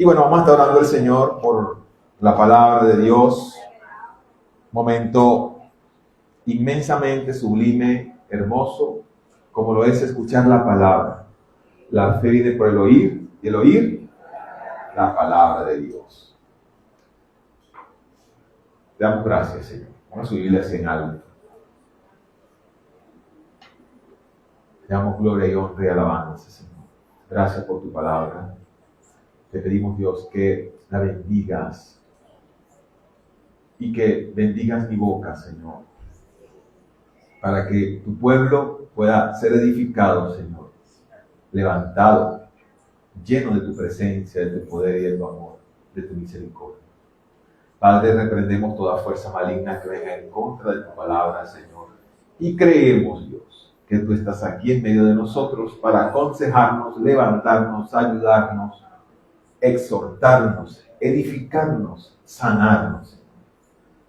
Y bueno, vamos a estar orando al Señor por la palabra de Dios. Momento inmensamente sublime, hermoso, como lo es escuchar la palabra. La fe viene por el oír, y el oír, la palabra de Dios. Te damos gracias, Señor. Vamos a subirle así en alto. Te damos gloria y honra y alabanza, Señor. Gracias por tu palabra. Te pedimos, Dios, que la bendigas y que bendigas mi boca, Señor, para que tu pueblo pueda ser edificado, Señor, levantado, lleno de tu presencia, de tu poder y de tu amor, de tu misericordia. Padre, reprendemos toda fuerza maligna que venga en contra de tu palabra, Señor, y creemos, Dios, que tú estás aquí en medio de nosotros para aconsejarnos, levantarnos, ayudarnos, exhortarnos, edificarnos, sanarnos.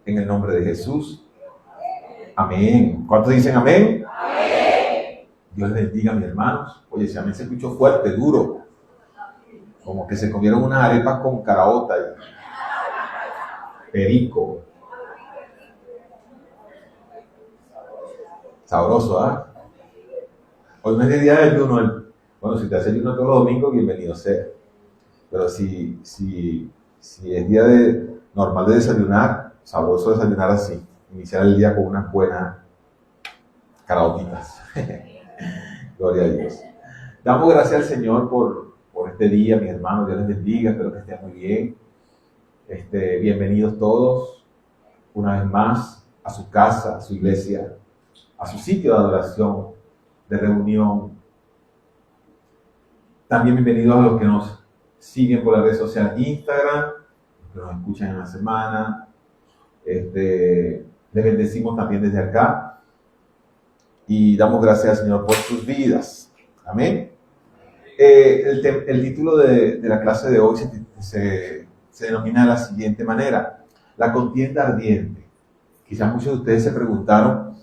En el nombre de Jesús. Amén. ¿Cuántos dicen amén? Amén. Dios les bendiga, mis hermanos. Oye, si amén se escuchó fuerte, duro. Como que se comieron unas arepas con caraota y perico. Sabroso, ¿ah? Hoy no es el día de ayuno. Bueno, si te hace ayuno todos los domingos, bienvenido sea. Pero si es día normal de desayunar, sabroso desayunar así. Iniciar el día con unas buenas caraotitas. Gloria a Dios. Damos gracias al Señor por este día, mis hermanos. Dios les bendiga, espero que estén muy bien. Bienvenidos todos, una vez más, a su casa, a su iglesia, a su sitio de adoración, de reunión. También bienvenidos a los que nos siguen por la red social Instagram, que nos escuchan en la semana. Les bendecimos también desde acá y damos gracias al Señor por sus vidas. Amén. El título de la clase de hoy se denomina de la siguiente manera: la contienda ardiente. Quizás muchos de ustedes se preguntaron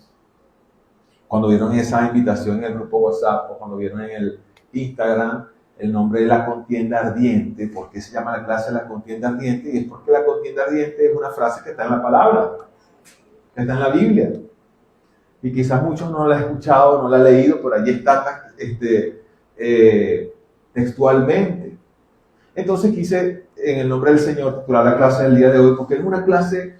cuando vieron esa invitación en el grupo WhatsApp o cuando vieron en el Instagram el nombre de la contienda ardiente. ¿Por qué se llama la clase la contienda ardiente? Y es porque la contienda ardiente es una frase que está en la palabra, que está en la Biblia. Y quizás muchos no la han escuchado, no la han leído, por allí está textualmente. Entonces quise, en el nombre del Señor, titular la clase del día de hoy, porque es una clase,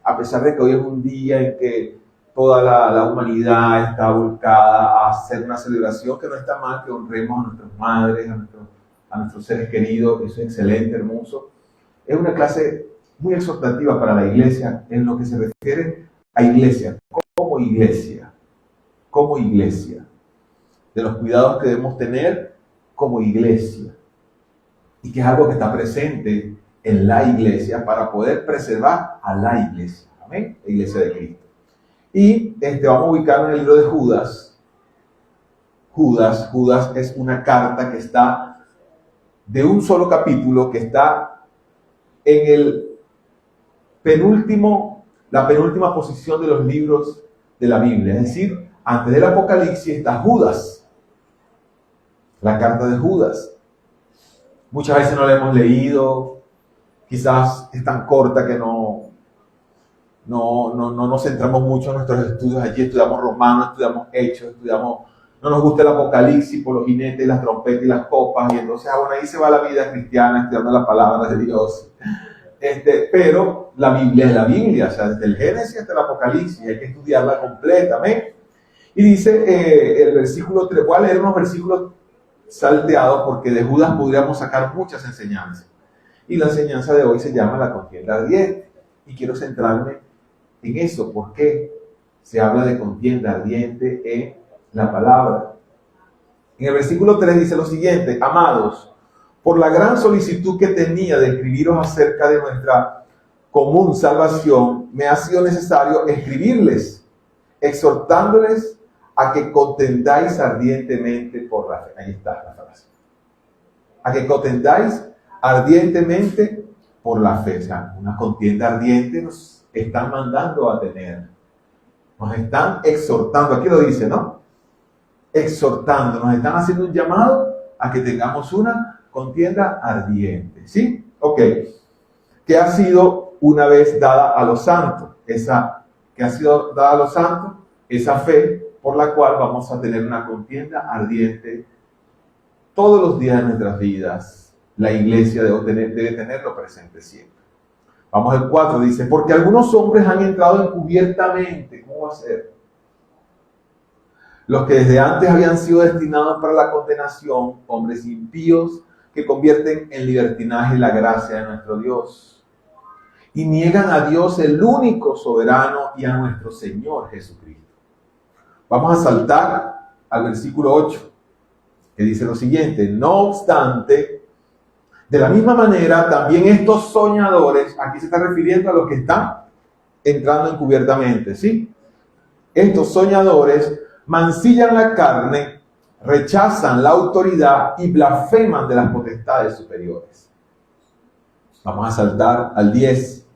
a pesar de que hoy es un día en que toda la humanidad está volcada a hacer una celebración, que no está mal, que honremos a nuestras madres, a nuestros seres queridos, eso es excelente, hermoso. Es una clase muy exhortativa para la iglesia en lo que se refiere a iglesia, como iglesia, de los cuidados que debemos tener como iglesia, y que es algo que está presente en la iglesia para poder preservar a la iglesia, amén, la iglesia de Cristo. Y vamos a ubicarlo en el libro de Judas. Judas es una carta que está de un solo capítulo, que está en la penúltima posición de los libros de la Biblia. Es decir, antes del Apocalipsis está Judas, la carta de Judas. Muchas veces no la hemos leído, quizás es tan corta que no nos centramos mucho en nuestros estudios allí. Estudiamos Romanos, estudiamos Hechos, no nos gusta el Apocalipsis por los jinetes, las trompetas y las copas, y entonces, ahí se va la vida cristiana estudiando la palabra de Dios. Pero la Biblia es la Biblia, o sea, desde el Génesis hasta el Apocalipsis, hay que estudiarla completamente. Y dice el versículo 3, voy a leer unos versículos salteados porque de Judas podríamos sacar muchas enseñanzas. Y la enseñanza de hoy se llama la contienda ardiente. Y quiero centrarme en eso, porque se habla de contienda ardiente en la palabra. En el versículo 3 dice lo siguiente: amados, por la gran solicitud que tenía de escribiros acerca de nuestra común salvación, me ha sido necesario escribirles, exhortándoles a que contendáis ardientemente por la fe. Ahí está la frase. A que contendáis ardientemente por la fe. O sea, una contienda ardiente nos están mandando a tener. Nos están exhortando. Aquí lo dice, ¿no? Exhortando. Nos están haciendo un llamado a que tengamos una contienda ardiente, ¿sí? Ok. Que ha sido una vez dada a los santos, esa fe por la cual vamos a tener una contienda ardiente todos los días de nuestras vidas. La iglesia debe tenerlo presente siempre. Vamos al 4, dice, porque algunos hombres han entrado encubiertamente. ¿Cómo va a ser? Los que desde antes habían sido destinados para la condenación, hombres impíos que convierten en libertinaje la gracia de nuestro Dios y niegan a Dios el único soberano y a nuestro Señor Jesucristo. Vamos a saltar al versículo 8, que dice lo siguiente: no obstante, de la misma manera, también estos soñadores, aquí se está refiriendo a los que están entrando encubiertamente, ¿sí? Estos soñadores mancillan la carne, rechazan la autoridad y blasfeman de las potestades superiores. Vamos a saltar al 10.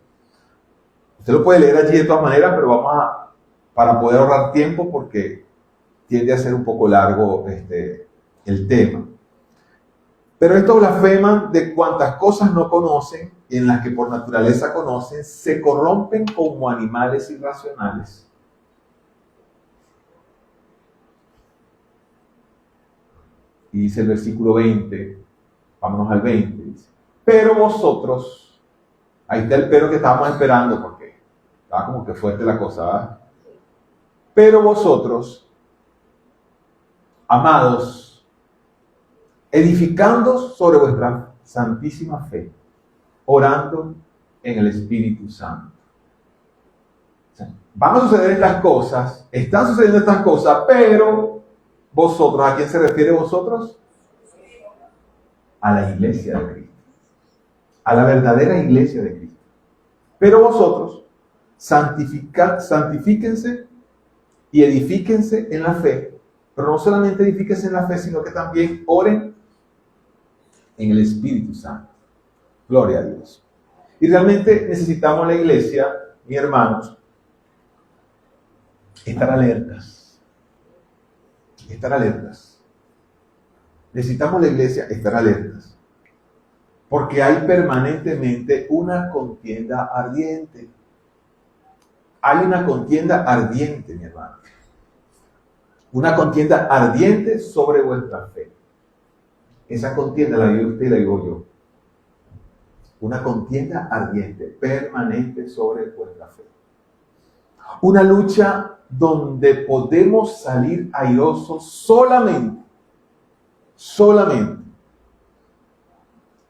Usted lo puede leer allí de todas maneras, pero para poder ahorrar tiempo, porque tiende a ser un poco largo el tema. Pero estos blasfeman de cuantas cosas no conocen, y en las que por naturaleza conocen, se corrompen como animales irracionales. Y dice el versículo 20, vámonos al 20, dice, pero vosotros, ahí está el pero que estábamos esperando, porque estaba como que fuerte la cosa, ¿verdad? Pero vosotros, amados, edificando sobre vuestra santísima fe, orando en el Espíritu Santo. O sea, van a suceder estas cosas, están sucediendo estas cosas, pero vosotros, ¿a quién se refiere vosotros? A la iglesia de Cristo, a la verdadera iglesia de Cristo. Pero vosotros, santifíquense y edifíquense en la fe, pero no solamente edifíquense en la fe, sino que también oren en el Espíritu Santo. Gloria a Dios. Y realmente necesitamos la iglesia, mis hermanos, estar alertas. Estar alertas. Necesitamos la iglesia estar alertas. Porque hay permanentemente una contienda ardiente. Hay una contienda ardiente, mi hermano. Una contienda ardiente sobre vuestra fe. Esa contienda la vive usted y la digo yo. Una contienda ardiente, permanente sobre vuestra fe. Una lucha donde podemos salir airosos solamente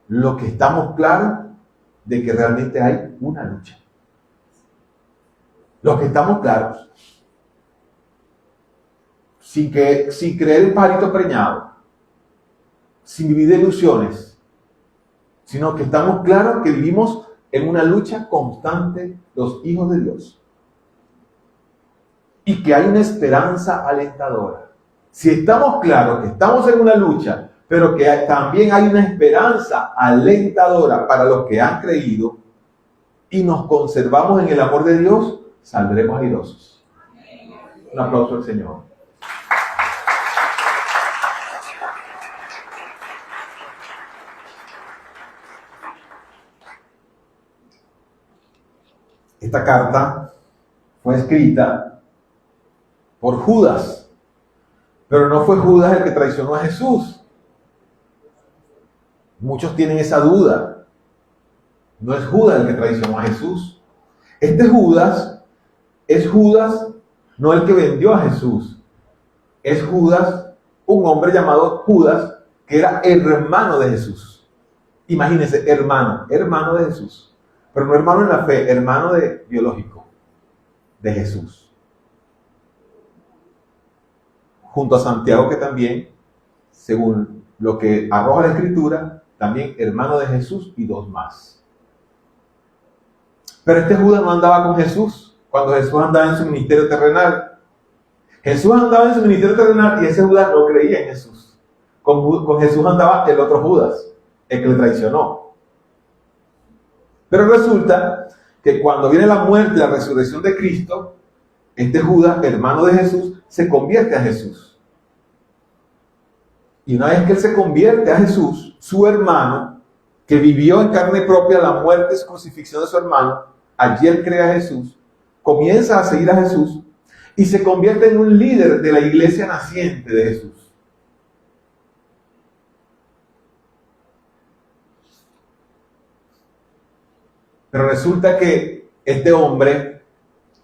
lo que estamos claros de que realmente hay una lucha. Los que estamos claros, sin creer en pajarito preñado, sin vivir de ilusiones, sino que estamos claros que vivimos en una lucha constante los hijos de Dios. Y que hay una esperanza alentadora. Si estamos claros que estamos en una lucha, pero que también hay una esperanza alentadora para los que han creído y nos conservamos en el amor de Dios, saldremos airosos. Un aplauso al Señor. Esta carta fue escrita por Judas, pero no fue Judas el que traicionó a Jesús. Muchos tienen esa duda. No es Judas el que traicionó a Jesús. Este Judas es Judas, no el que vendió a Jesús. Es Judas, un hombre llamado Judas, que era hermano de Jesús. Imagínense, hermano de Jesús. Pero no hermano en la fe, hermano biológico de Jesús. Junto a Santiago, que también, según lo que arroja la Escritura, también hermano de Jesús y dos más. Pero este Judas no andaba con Jesús cuando Jesús andaba en su ministerio terrenal. Jesús andaba en su ministerio terrenal y ese Judas no creía en Jesús. Con Jesús andaba el otro Judas, el que le traicionó. Pero resulta que cuando viene la muerte y la resurrección de Cristo, este Judas, hermano de Jesús, se convierte a Jesús. Y una vez que él se convierte a Jesús, su hermano, que vivió en carne propia la muerte y su crucifixión de su hermano, allí él cree a Jesús, comienza a seguir a Jesús y se convierte en un líder de la iglesia naciente de Jesús. Pero resulta que este hombre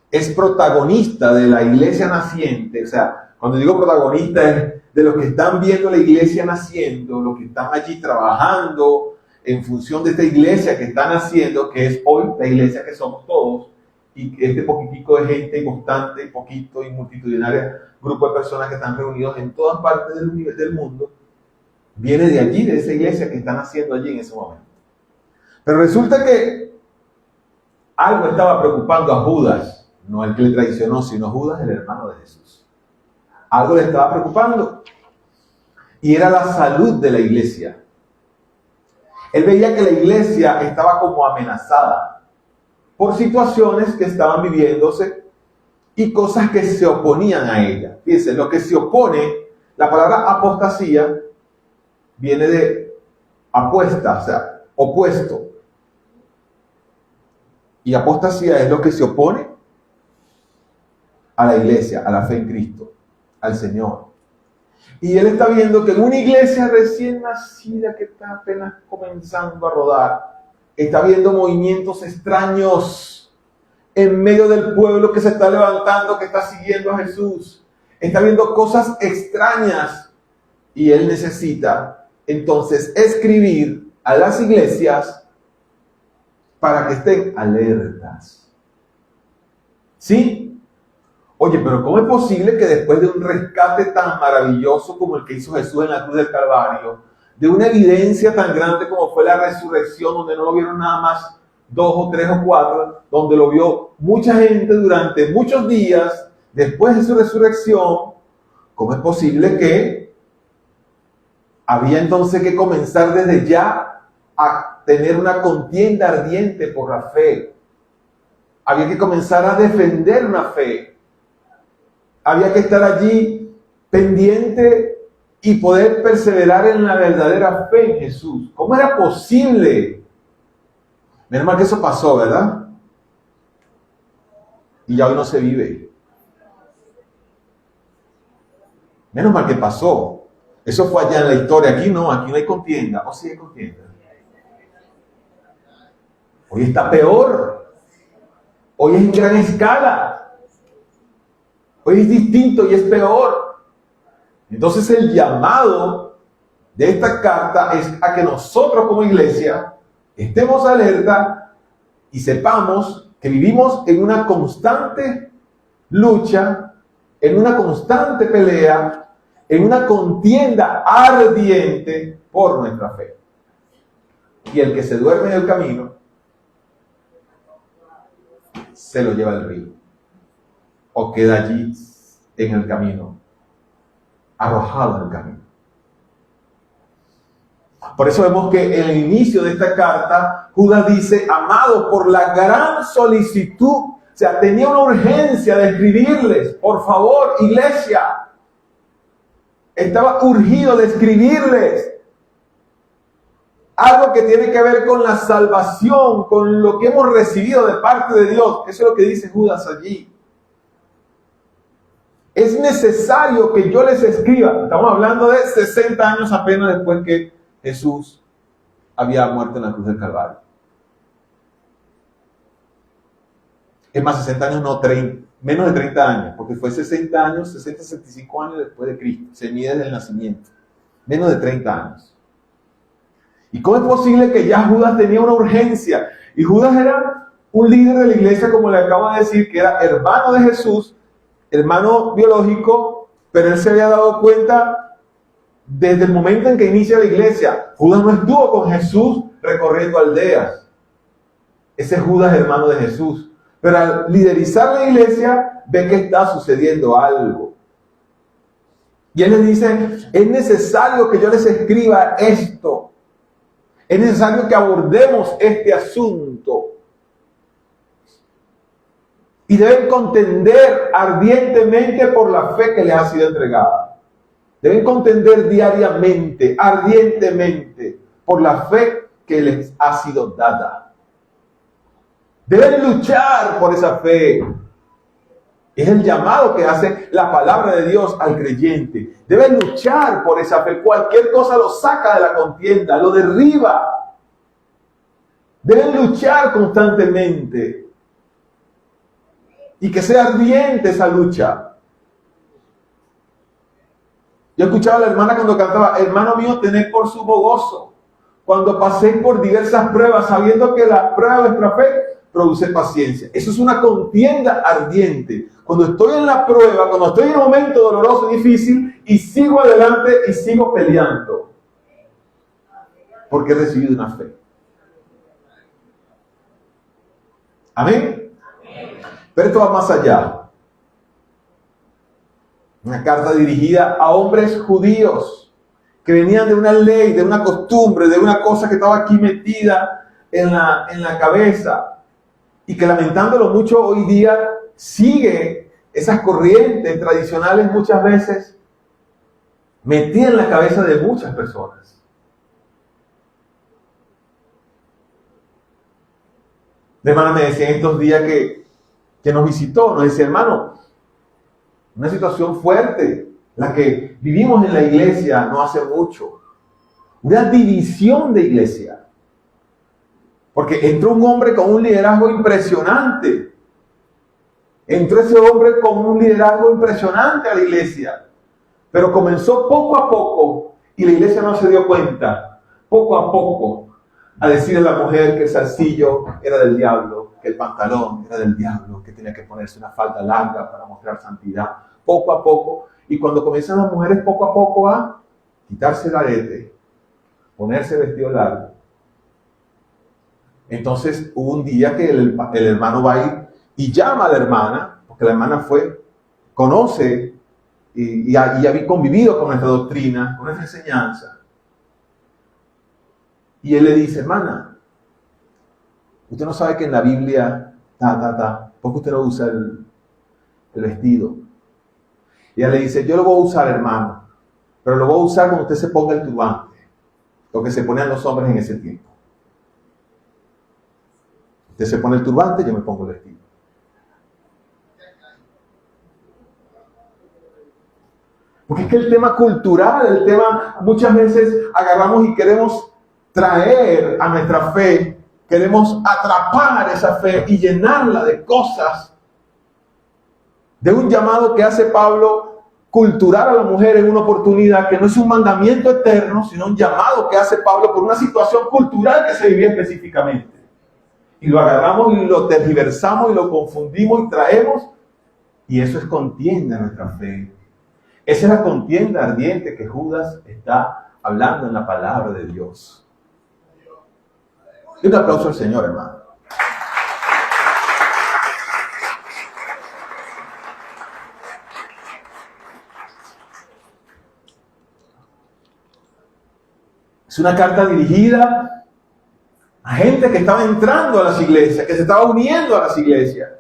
es protagonista de la iglesia naciente. O sea, cuando digo protagonista es de los que están viendo la iglesia naciendo, los que están allí trabajando en función de esta iglesia que está naciendo, que es hoy la iglesia que somos todos, y este poquitico de gente constante, y poquito y multitudinario grupo de personas que están reunidos en todas partes del mundo, viene de allí, de esa iglesia que están naciendo allí en ese momento. Pero resulta que algo estaba preocupando a Judas, no el que le traicionó, sino Judas, el hermano de Jesús. Algo le estaba preocupando, y era la salud de la iglesia. Él veía que la iglesia estaba como amenazada por situaciones que estaban viviéndose y cosas que se oponían a ella. Fíjense, lo que se opone, la palabra apostasía viene de apuesta, o sea, opuesto. Y apostasía es lo que se opone a la iglesia, a la fe en Cristo, al Señor. Y él está viendo que en una iglesia recién nacida que está apenas comenzando a rodar, está viendo movimientos extraños en medio del pueblo que se está levantando, que está siguiendo a Jesús. Está viendo cosas extrañas y él necesita entonces escribir a las iglesias para que estén alertas. ¿Sí? Oye, pero ¿cómo es posible que después de un rescate tan maravilloso como el que hizo Jesús en la cruz del Calvario, de una evidencia tan grande como fue la resurrección, donde no lo vieron nada más 2 o 3 o 4, donde lo vio mucha gente durante muchos días, después de su resurrección, ¿cómo es posible que había entonces que comenzar desde ya a tener una contienda ardiente por la fe? Había que comenzar a defender una fe. Había que estar allí pendiente y poder perseverar en la verdadera fe en Jesús. ¿Cómo era posible? Menos mal que eso pasó, ¿verdad? Y ya hoy no se vive. Menos mal que pasó. Eso fue allá en la historia. Aquí no hay contienda. ¿O sí hay contienda? Hoy está peor. Hoy es en gran escala. Hoy es distinto y es peor. Entonces el llamado de esta carta es a que nosotros como iglesia estemos alerta y sepamos que vivimos en una constante lucha, en una constante pelea, en una contienda ardiente por nuestra fe. Y el que se duerme en el camino, se lo lleva el río. O queda allí en el camino, arrojado en el camino. Por eso vemos que en el inicio de esta carta, Judas dice, amado, por la gran solicitud, o sea, tenía una urgencia de escribirles, por favor, iglesia. Estaba urgido de escribirles algo que tiene que ver con la salvación, con lo que hemos recibido de parte de Dios. Eso es lo que dice Judas allí. Es necesario que yo les escriba. Estamos hablando de 60 años apenas después que Jesús había muerto en la cruz del Calvario. Es más, 60 años no, 30, menos de 30 años, porque fue 60 años, 60, 65 años después de Cristo. Se mide desde el nacimiento. Menos de 30 años. ¿Y cómo es posible que ya Judas tenía una urgencia? Y Judas era un líder de la iglesia, como le acabo de decir, que era hermano de Jesús, hermano biológico, pero él se había dado cuenta desde el momento en que inicia la iglesia. Judas no estuvo con Jesús recorriendo aldeas. Ese Judas es hermano de Jesús. Pero al liderizar la iglesia, ve que está sucediendo algo. Y él les dice, es necesario que yo les escriba esto. Es necesario que abordemos este asunto. Y deben contender ardientemente por la fe que les ha sido entregada. Deben contender diariamente, ardientemente, por la fe que les ha sido dada. Deben luchar por esa fe. Es el llamado que hace la palabra de Dios al creyente. Deben luchar por esa fe. Cualquier cosa lo saca de la contienda, lo derriba. Deben luchar constantemente. Y que sea ardiente esa lucha. Yo escuchaba a la hermana cuando cantaba: hermano mío, tened por sumo gozo cuando paséis por diversas pruebas, sabiendo que la prueba de vuestra fe produce paciencia. Eso es una contienda ardiente. Cuando estoy en la prueba, cuando estoy en un momento doloroso y difícil, y sigo adelante y sigo peleando, porque he recibido una fe. Amén. Pero esto va más allá. Una carta dirigida a hombres judíos que venían de una ley, de una costumbre, de una cosa que estaba aquí metida en la cabeza, y que, lamentándolo mucho, hoy día sigue esas corrientes tradicionales muchas veces metidas en la cabeza de muchas personas. La hermana me decía en estos días que nos visitó, nos decía: hermano, una situación fuerte, la que vivimos en la iglesia no hace mucho. Una división de iglesia. Porque entró un hombre con un liderazgo impresionante. Entró ese hombre con un liderazgo impresionante a la iglesia. Pero comenzó poco a poco, y la iglesia no se dio cuenta, poco a poco, a decirle a la mujer que el zarcillo era del diablo, que el pantalón era del diablo, que tenía que ponerse una falda larga para mostrar santidad. Poco a poco. Y cuando comienzan las mujeres poco a poco a quitarse el arete, ponerse vestido largo, entonces hubo un día que el hermano va y llama a la hermana, porque la hermana conoce y había convivido con nuestra doctrina, con nuestra enseñanza. Y él le dice: hermana, usted no sabe que en la Biblia, ¿por qué usted no usa el vestido? Y ella le dice: yo lo voy a usar, hermano, pero lo voy a usar cuando usted se ponga el turbante, lo que se ponían los hombres en ese tiempo. Usted se pone el turbante, yo me pongo el vestido. Porque es que el tema cultural, el tema, muchas veces agarramos y queremos traer a nuestra fe, queremos atrapar esa fe y llenarla de cosas, de un llamado que hace Pablo, cultural a la mujer en una oportunidad que no es un mandamiento eterno, sino un llamado que hace Pablo por una situación cultural que se vivía específicamente. Y lo agarramos y lo tergiversamos y lo confundimos y traemos, y eso es contienda en nuestra fe. Esa es la contienda ardiente que Judas está hablando en la palabra de Dios. Y un aplauso al Señor, hermano. Es una carta dirigida a gente que estaba entrando a las iglesias, que se estaba uniendo a las iglesias.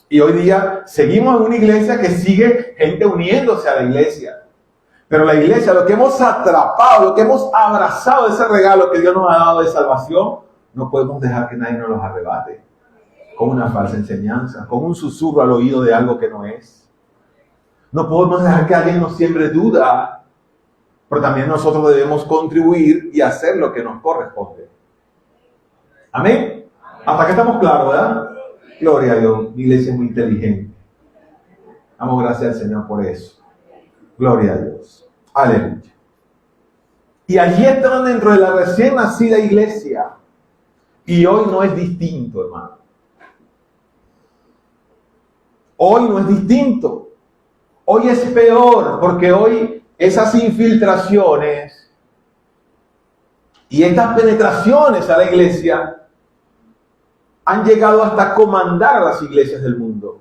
Y hoy día seguimos en una iglesia que sigue gente uniéndose a la iglesia. Pero la iglesia, lo que hemos atrapado, lo que hemos abrazado, ese regalo que Dios nos ha dado de salvación, no podemos dejar que nadie nos los arrebate con una falsa enseñanza, con un susurro al oído de algo que no es. No podemos dejar que alguien nos siembre duda, pero también nosotros debemos contribuir y hacer lo que nos corresponde. Amén. Hasta que estamos claros, ¿verdad? Gloria a Dios. Mi iglesia es muy inteligente. Damos gracias al Señor por eso. Gloria a Dios. Aleluya. Y allí están dentro de la recién nacida iglesia. Y hoy no es distinto, hermano. Hoy no es distinto. Hoy es peor, porque hoy esas infiltraciones y estas penetraciones a la iglesia han llegado hasta comandar a las iglesias del mundo.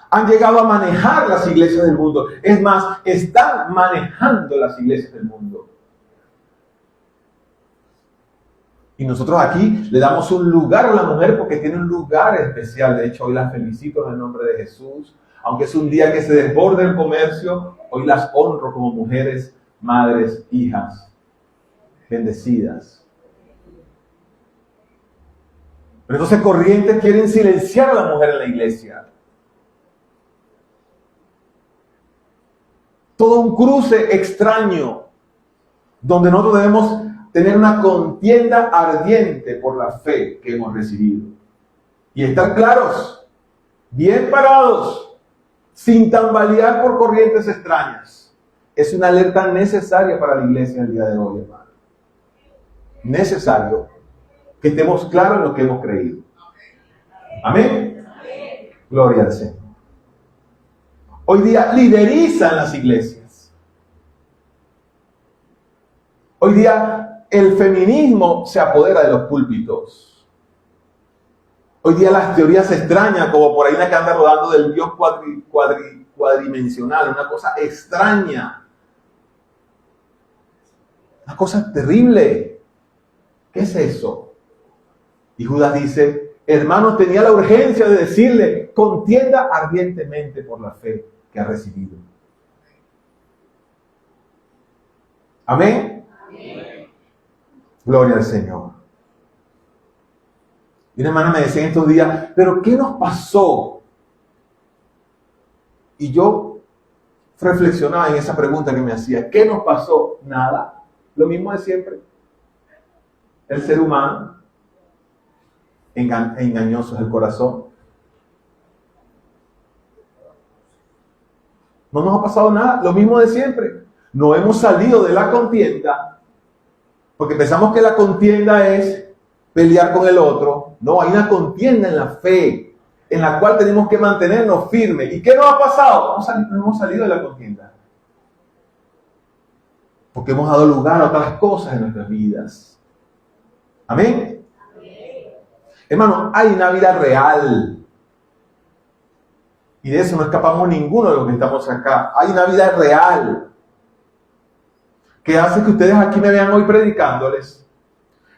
Han llegado a manejar las iglesias del mundo. Es más, están manejando las iglesias del mundo. Y nosotros aquí le damos un lugar a la mujer porque tiene un lugar especial. De hecho, hoy la felicito en el nombre de Jesús. Aunque es un día que se desborda el comercio, Hoy las honro como mujeres, madres, hijas, bendecidas. Pero entonces corrientes quieren silenciar a la mujer en la iglesia. Todo un cruce extraño, donde nosotros debemos tener una contienda ardiente por la fe que hemos recibido. Y estar claros, bien parados, sin tambalear por corrientes extrañas. Es una alerta necesaria para la iglesia el día de hoy, hermano. Necesario que estemos claros en lo que hemos creído. Amén. Gloria al Señor. Hoy día liderizan las iglesias. Hoy día el feminismo se apodera de los púlpitos. Hoy día las teorías extrañas, como por ahí una que anda rodando del Dios cuadridimensional, una cosa extraña. Una cosa terrible. ¿Qué es eso? Y Judas dice, hermanos, tenía la urgencia de decirle, contienda ardientemente por la fe que ha recibido. Amén. Amén. Gloria al Señor. Y una hermana me decía en estos días, pero ¿qué nos pasó? Y yo reflexionaba en esa pregunta que me hacía, ¿qué nos pasó? Nada, lo mismo de siempre. El ser humano, engañoso es el corazón. No nos ha pasado nada, lo mismo de siempre. No hemos salido de la contienda, porque pensamos que la contienda es pelear con el otro. No, hay una contienda en la fe, en la cual tenemos que mantenernos firmes. ¿Y qué nos ha pasado? No hemos salido de la contienda. Porque hemos dado lugar a otras cosas en nuestras vidas. Amén. Hermano, hay una vida real. Y de eso no escapamos ninguno de los que estamos acá. Hay una vida real. Que hace que ustedes aquí me vean hoy predicándoles.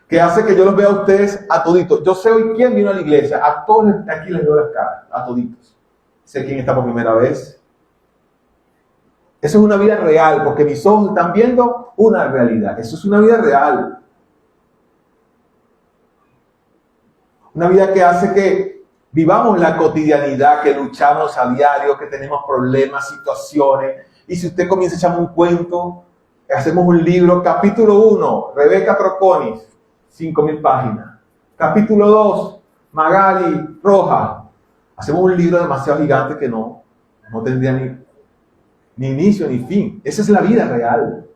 Que hace que yo los vea a ustedes a toditos. Yo sé hoy quién vino a la iglesia. A todos aquí les veo las caras. A toditos. Sé quién está por primera vez. Eso es una vida real. Porque mis ojos están viendo una realidad. Eso es una vida real. Una vida que hace que vivamos la cotidianidad, que luchamos a diario, que tenemos problemas, situaciones. Y si usted comienza a echarme un cuento, hacemos un libro, capítulo 1, Rebeca Troconis, 5,000 páginas. Capítulo 2, Magali Roja. Hacemos un libro demasiado gigante que no tendría ni inicio ni fin. Esa es la vida real.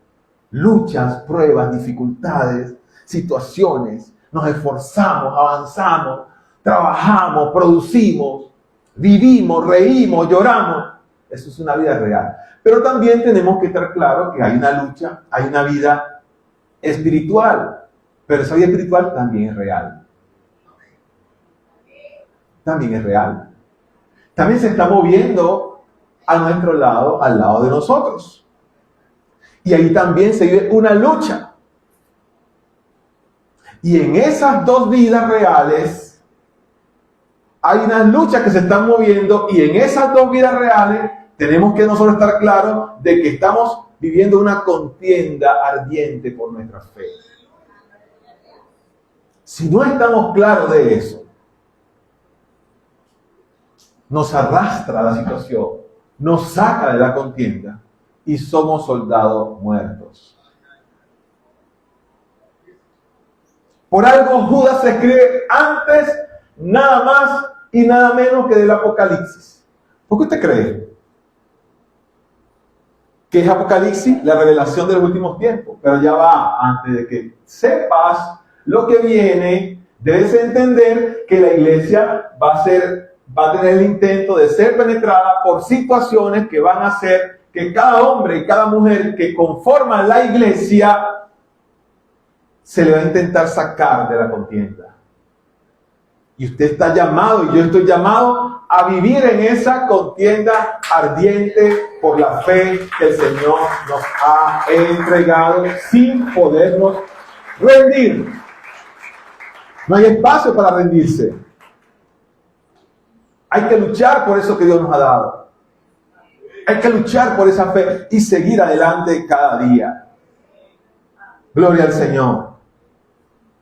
Luchas, pruebas, dificultades, situaciones. Nos esforzamos, avanzamos, trabajamos, producimos, vivimos, reímos, lloramos. Eso es una vida real. Pero también tenemos que estar claros que hay una lucha, hay una vida espiritual. Pero esa vida espiritual también es real. También es real. También se está moviendo a nuestro lado, al lado de nosotros. Y ahí también se vive una lucha. Y en esas dos vidas reales hay unas luchas que se están moviendo, y en esas dos vidas reales tenemos que nosotros estar claros de que estamos viviendo una contienda ardiente por nuestra fe. Si no estamos claros de eso, nos arrastra la situación, nos saca de la contienda y somos soldados muertos. Por algo Judas se escribe antes, nada más y nada menos que del Apocalipsis. ¿Por qué usted cree? ¿Qué es Apocalipsis? La revelación de los últimos tiempos. Pero ya va, antes de que sepas lo que viene, debes entender que la iglesia va a tener el intento de ser penetrada por situaciones que van a hacer que cada hombre y cada mujer que conforman la iglesia se le va a intentar sacar de la contienda. Y usted está llamado, y yo estoy llamado a vivir en esa contienda ardiente por la fe que el Señor nos ha entregado sin podernos rendir. No hay espacio para rendirse. Hay que luchar por eso que Dios nos ha dado. Hay que luchar por esa fe y seguir adelante cada día. Gloria al Señor.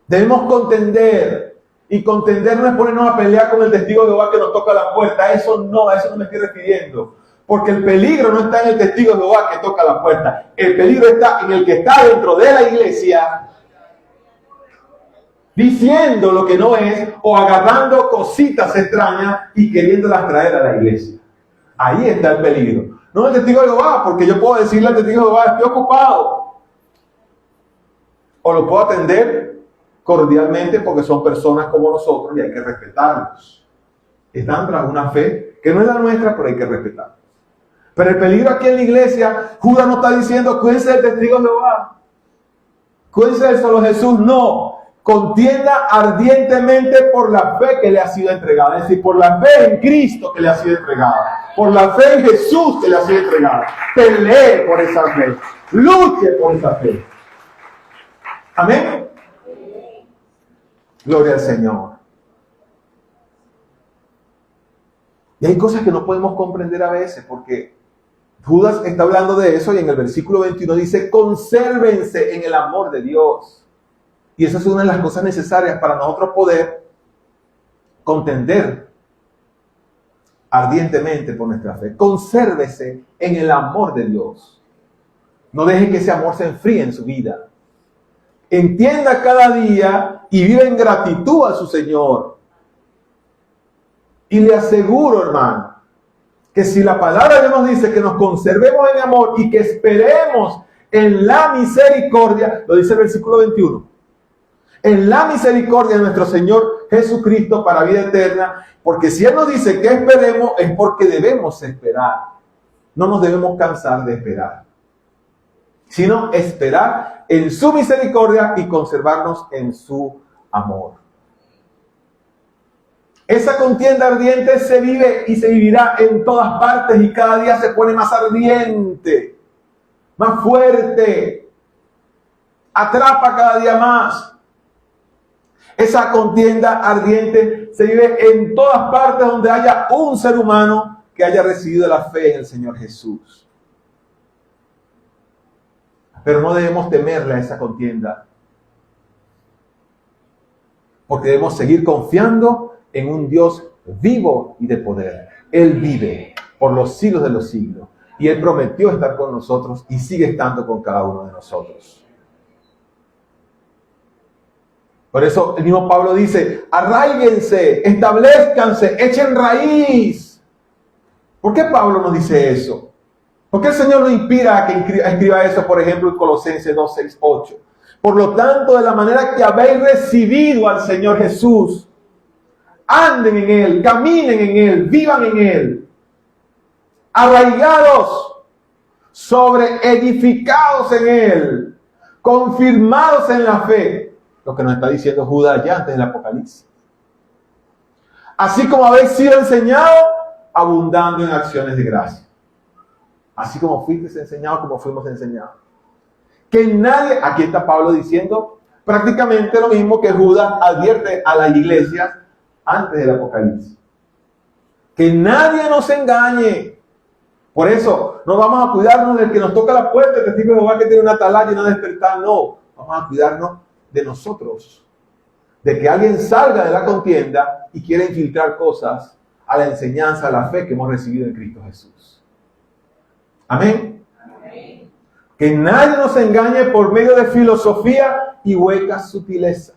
Debemos contender. Y contender no es ponernos a pelear con el testigo de Jehová que nos toca la puerta. A eso no me estoy refiriendo. Porque el peligro no está en el testigo de Jehová que toca la puerta. El peligro está en el que está dentro de la iglesia diciendo lo que no es o agarrando cositas extrañas y queriéndolas traer a la iglesia. Ahí está el peligro. No el testigo de Jehová, porque yo puedo decirle al testigo de Jehová, estoy ocupado. O lo puedo atender cordialmente porque son personas como nosotros y hay que respetarlos. Están tras una fe que no es la nuestra, pero hay que respetarlos. Pero el peligro aquí en la iglesia, Judas no está diciendo, cuídense del testigo de Jehová. Cuídense del solo Jesús, no. Contienda ardientemente por la fe que le ha sido entregada. Es decir, por la fe en Cristo que le ha sido entregada. Por la fe en Jesús que le ha sido entregada. Pelee por esa fe. Luche por esa fe. Amén. Gloria al Señor. Y hay cosas que no podemos comprender a veces porque Judas está hablando de eso y en el versículo 21 dice, consérvense en el amor de Dios. Y esa es una de las cosas necesarias para nosotros poder contender ardientemente por nuestra fe. Consérvese en el amor de Dios. No deje que ese amor se enfríe en su vida. Entienda cada día y vive en gratitud a su Señor. Y le aseguro, hermano, que si la palabra de Dios nos dice que nos conservemos en amor y que esperemos en la misericordia, lo dice el versículo 21, en la misericordia de nuestro Señor Jesucristo para vida eterna, porque si Él nos dice que esperemos, es porque debemos esperar. No nos debemos cansar de esperar, sino esperar en su misericordia y conservarnos en su amor. Esa contienda ardiente se vive y se vivirá en todas partes y cada día se pone más ardiente, más fuerte, atrapa cada día más. Esa contienda ardiente se vive en todas partes donde haya un ser humano que haya recibido la fe en el Señor Jesús. Pero no debemos temerle a esa contienda, porque debemos seguir confiando en un Dios vivo y de poder. Él vive por los siglos de los siglos y Él prometió estar con nosotros y sigue estando con cada uno de nosotros. Por eso el mismo Pablo dice, arraíguense, establezcanse, echen raíz. ¿Por qué Pablo nos dice eso? ¿Por qué el Señor nos inspira a que escriba eso, por ejemplo, en Colosenses 2, 6, 8? Por lo tanto, de la manera que habéis recibido al Señor Jesús, anden en Él, caminen en Él, vivan en Él, arraigados, edificados en Él, confirmados en la fe. Lo que nos está diciendo Judas ya antes del Apocalipsis. Así como habéis sido enseñados, abundando en acciones de gracia. Así como fuisteis enseñados, como fuimos enseñados. Que nadie, aquí está Pablo diciendo prácticamente lo mismo que Judas advierte a las iglesias antes del Apocalipsis. Que nadie nos engañe. Por eso, no vamos a cuidarnos del que nos toca la puerta, el testigo de Jehová que tiene una atalaya y no despertar, no. Vamos a cuidarnos de nosotros, de que alguien salga de la contienda y quiera infiltrar cosas a la enseñanza, a la fe que hemos recibido en Cristo Jesús. Amén. Amén. Que nadie nos engañe por medio de filosofía y huecas sutilezas,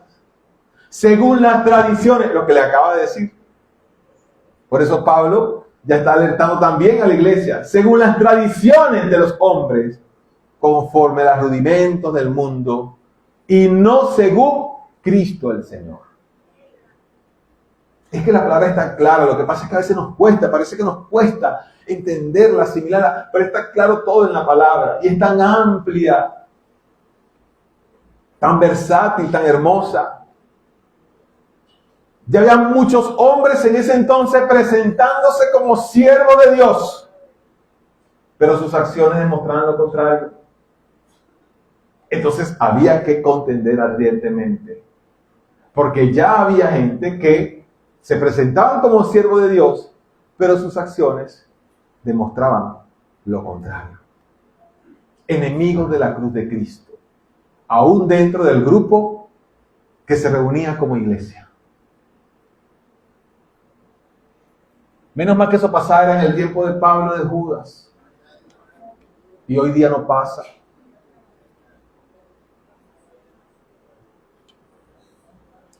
según las tradiciones, lo que le acaba de decir. Por eso Pablo ya está alertando también a la iglesia, según las tradiciones de los hombres, conforme a los rudimentos del mundo, y no según Cristo el Señor. Es que la palabra es tan clara, lo que pasa es que a veces nos cuesta, parece que nos cuesta entenderla, asimilarla, pero está claro todo en la palabra, y es tan amplia, tan versátil, tan hermosa. Ya había muchos hombres en ese entonces presentándose como siervos de Dios, pero sus acciones demostraban lo contrario. Entonces había que contender ardientemente, porque ya había gente que se presentaban como siervos de Dios, pero sus acciones demostraban lo contrario. Enemigos de la cruz de Cristo, aún dentro del grupo que se reunía como iglesia. Menos mal que eso pasara en el tiempo de Pablo y de Judas. Y hoy día no pasa.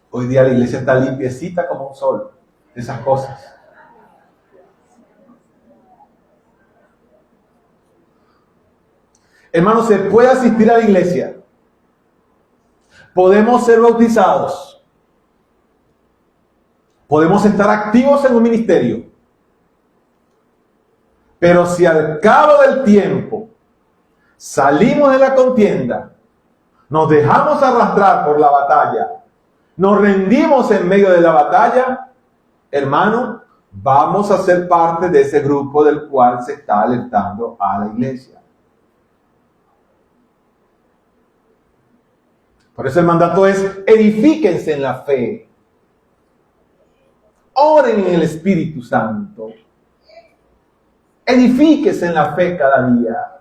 Hoy día la iglesia está limpiecita como un sol. Esas cosas. Hermanos, se puede asistir a la iglesia. Podemos ser bautizados. Podemos estar activos en un ministerio. Pero si al cabo del tiempo salimos de la contienda, nos dejamos arrastrar por la batalla, nos rendimos en medio de la batalla, hermano, vamos a ser parte de ese grupo del cual se está alertando a la iglesia. Por eso el mandato es: edifíquense en la fe, oren en el Espíritu Santo, edifíquense en la fe cada día.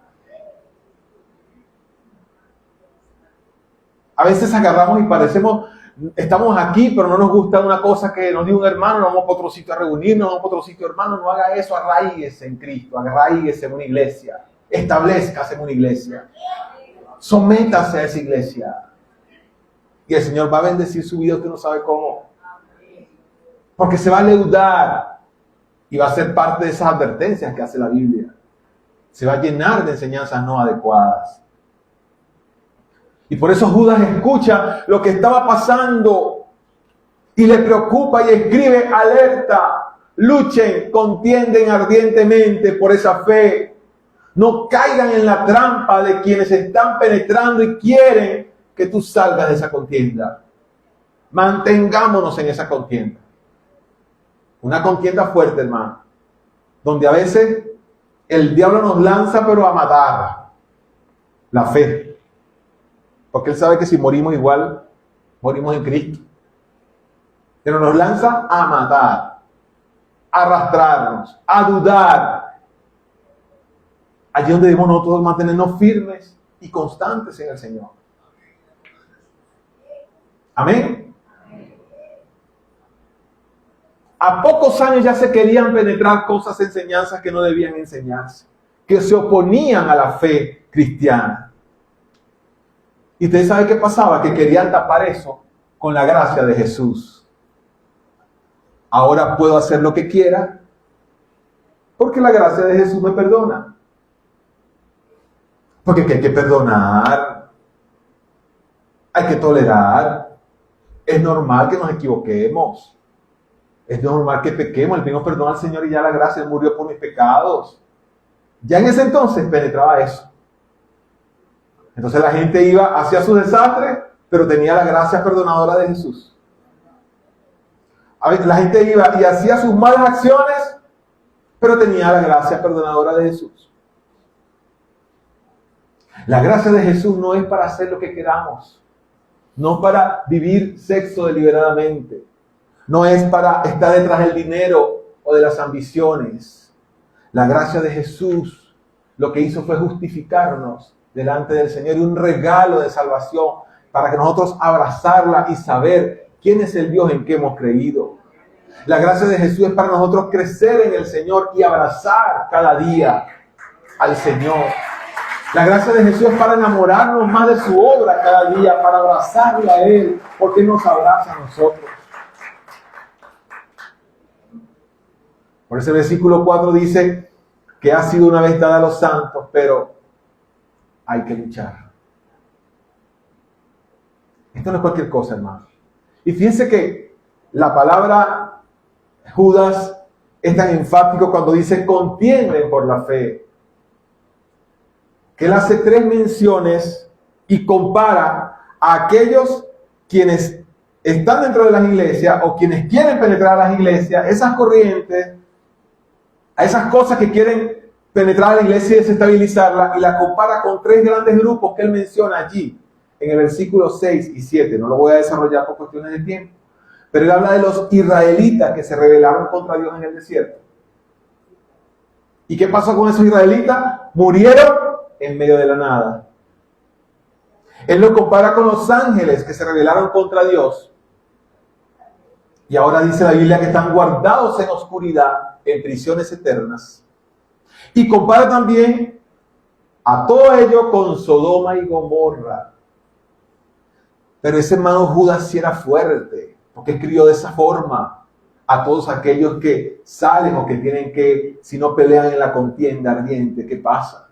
A veces agarramos y parecemos, estamos aquí, pero no nos gusta una cosa que nos diga un hermano, nos vamos para otro sitio a reunirnos, vamos para otro sitio, hermano, no haga eso, arraíguese en Cristo, arraíguese en una iglesia, establezcase en una iglesia, sométase a esa iglesia. Y el Señor va a bendecir su vida, usted no sabe cómo. Porque se va a leudar y va a ser parte de esas advertencias que hace la Biblia. Se va a llenar de enseñanzas no adecuadas. Y por eso Judas escucha lo que estaba pasando y le preocupa y escribe: alerta, luchen, contienden ardientemente por esa fe. No caigan en la trampa de quienes están penetrando y quieren que tú salgas de esa contienda. Mantengámonos en esa contienda. Una contienda fuerte, hermano, donde a veces el diablo nos lanza pero a matar la fe. Porque él sabe que si morimos igual, morimos en Cristo. Pero nos lanza a matar, a arrastrarnos, a dudar. Allí donde debemos nosotros mantenernos firmes y constantes en el Señor. Amén. A pocos años ya se querían penetrar cosas, enseñanzas que no debían enseñarse, que se oponían a la fe cristiana. Y usted sabe qué pasaba, que querían tapar eso con la gracia de Jesús. Ahora puedo hacer lo que quiera porque la gracia de Jesús me perdona. Porque hay que perdonar, hay que tolerar. Es normal que nos equivoquemos. Es normal que pequemos. Le pedimos perdón al Señor y ya la gracia murió por mis pecados. Ya en ese entonces penetraba eso. Entonces la gente iba hacia su desastre, pero tenía la gracia perdonadora de Jesús. La gente iba y hacía sus malas acciones, pero tenía la gracia perdonadora de Jesús. La gracia de Jesús no es para hacer lo que queramos. No para vivir sexo deliberadamente. No es para estar detrás del dinero o de las ambiciones. La gracia de Jesús lo que hizo fue justificarnos delante del Señor y un regalo de salvación para que nosotros abrazarla y saber quién es el Dios en que hemos creído. La gracia de Jesús es para nosotros crecer en el Señor y abrazar cada día al Señor. La gracia de Jesús es para enamorarnos más de su obra cada día, para abrazarle a Él, porque Él nos abraza a nosotros. Por ese versículo 4 dice que ha sido una vez dada a los santos, pero hay que luchar. Esto no es cualquier cosa, hermano. Y fíjense que la palabra Judas es tan enfático cuando dice contienden por la fe. Que él hace 3 menciones y compara a aquellos quienes están dentro de las iglesias o quienes quieren penetrar a las iglesias, esas corrientes, a esas cosas que quieren penetrar a la iglesia y desestabilizarla, y la compara con 3 grandes grupos que él menciona allí, en el versículo 6 y 7. No lo voy a desarrollar por cuestiones de tiempo, pero él habla de los israelitas que se rebelaron contra Dios en el desierto. ¿Y qué pasó con esos israelitas? Murieron en medio de la nada. Él lo compara con los ángeles que se rebelaron contra Dios. Y ahora dice la Biblia que están guardados en oscuridad, en prisiones eternas. Y compara también a todo ello con Sodoma y Gomorra. Pero ese hermano Judas sí era fuerte, porque crió de esa forma a todos aquellos que salen o que tienen que, si no pelean en la contienda ardiente, ¿qué pasa?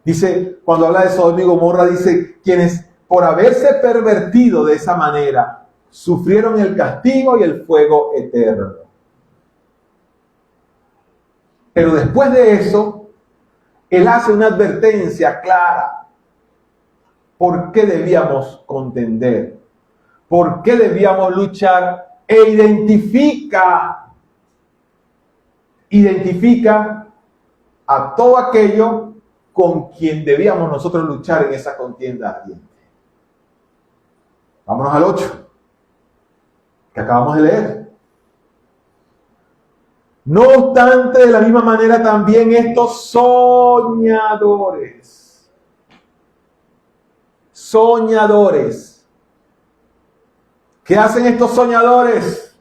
Dice, cuando habla de Sodoma y Gomorra, dice, quienes por haberse pervertido de esa manera, sufrieron el castigo y el fuego eterno. Pero después de eso, él hace una advertencia clara. ¿Por qué debíamos contender? ¿Por qué debíamos luchar? E identifica a todo aquello con quien debíamos nosotros luchar en esa contienda ardiente. Vámonos al 8, que acabamos de leer. No obstante, de la misma manera también estos soñadores. ¿Qué hacen estos soñadores?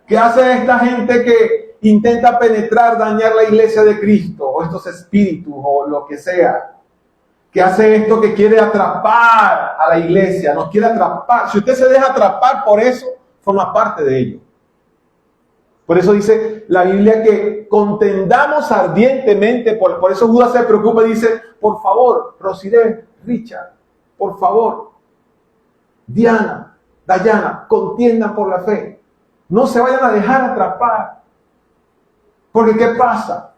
¿Qué hace esta gente que intenta penetrar, dañar la iglesia de Cristo, o estos espíritus, o lo que sea? ¿Qué hace esto que quiere atrapar a la iglesia? Nos quiere atrapar. Si usted se deja atrapar por eso, forma parte de ello. Por eso dice la Biblia que contendamos ardientemente, por eso Judas se preocupa y dice, por favor, Rosiré, Richard, por favor, Diana, Dayana, contiendan por la fe. No se vayan a dejar atrapar. Porque ¿qué pasa?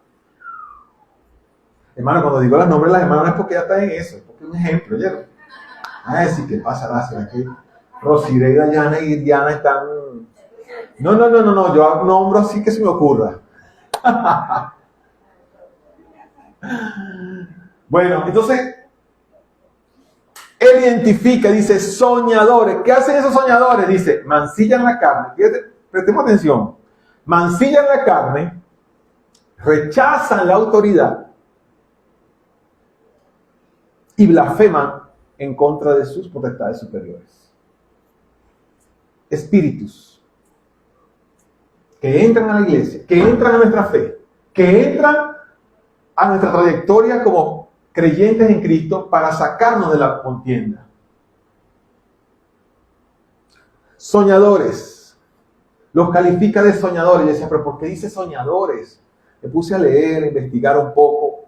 Hermano, cuando digo los nombres de las hermanas es porque ya están en eso. Porque es un ejemplo, ¿oyeron? A decir, ¿qué pasa? ¿Será que Rosiré, Dayana y Diana están...? No, yo nombro así que se me ocurra. Bueno, entonces, él identifica, dice, soñadores. ¿Qué hacen esos soñadores? Dice, mancillan la carne. Fíjate, prestemos atención. Mancillan la carne, rechazan la autoridad y blasfeman en contra de sus potestades superiores. Espíritus que entran a la iglesia, que entran a nuestra fe, que entran a nuestra trayectoria como creyentes en Cristo para sacarnos de la contienda. Soñadores. Los califica de soñadores. Y decía, pero ¿por qué dice soñadores? Me puse a leer, a investigar un poco.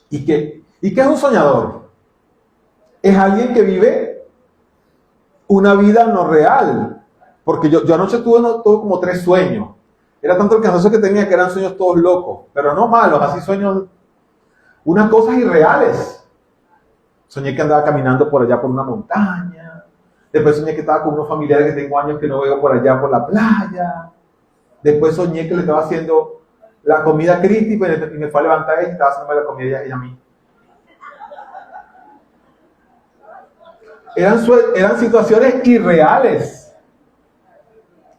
¿Y qué es un soñador? Es alguien que vive una vida no real. Porque yo anoche tuve como 3 sueños. Era tanto el cansancio que tenía que eran sueños todos locos. Pero no malos, así sueños. Unas cosas irreales. Soñé que andaba caminando por allá por una montaña. Después soñé que estaba con unos familiares que tengo años que no veo por allá por la playa. Después soñé que le estaba haciendo la comida a Cristi y me fue a levantar ella y estaba haciendo la comida ella a mí. Eran situaciones irreales.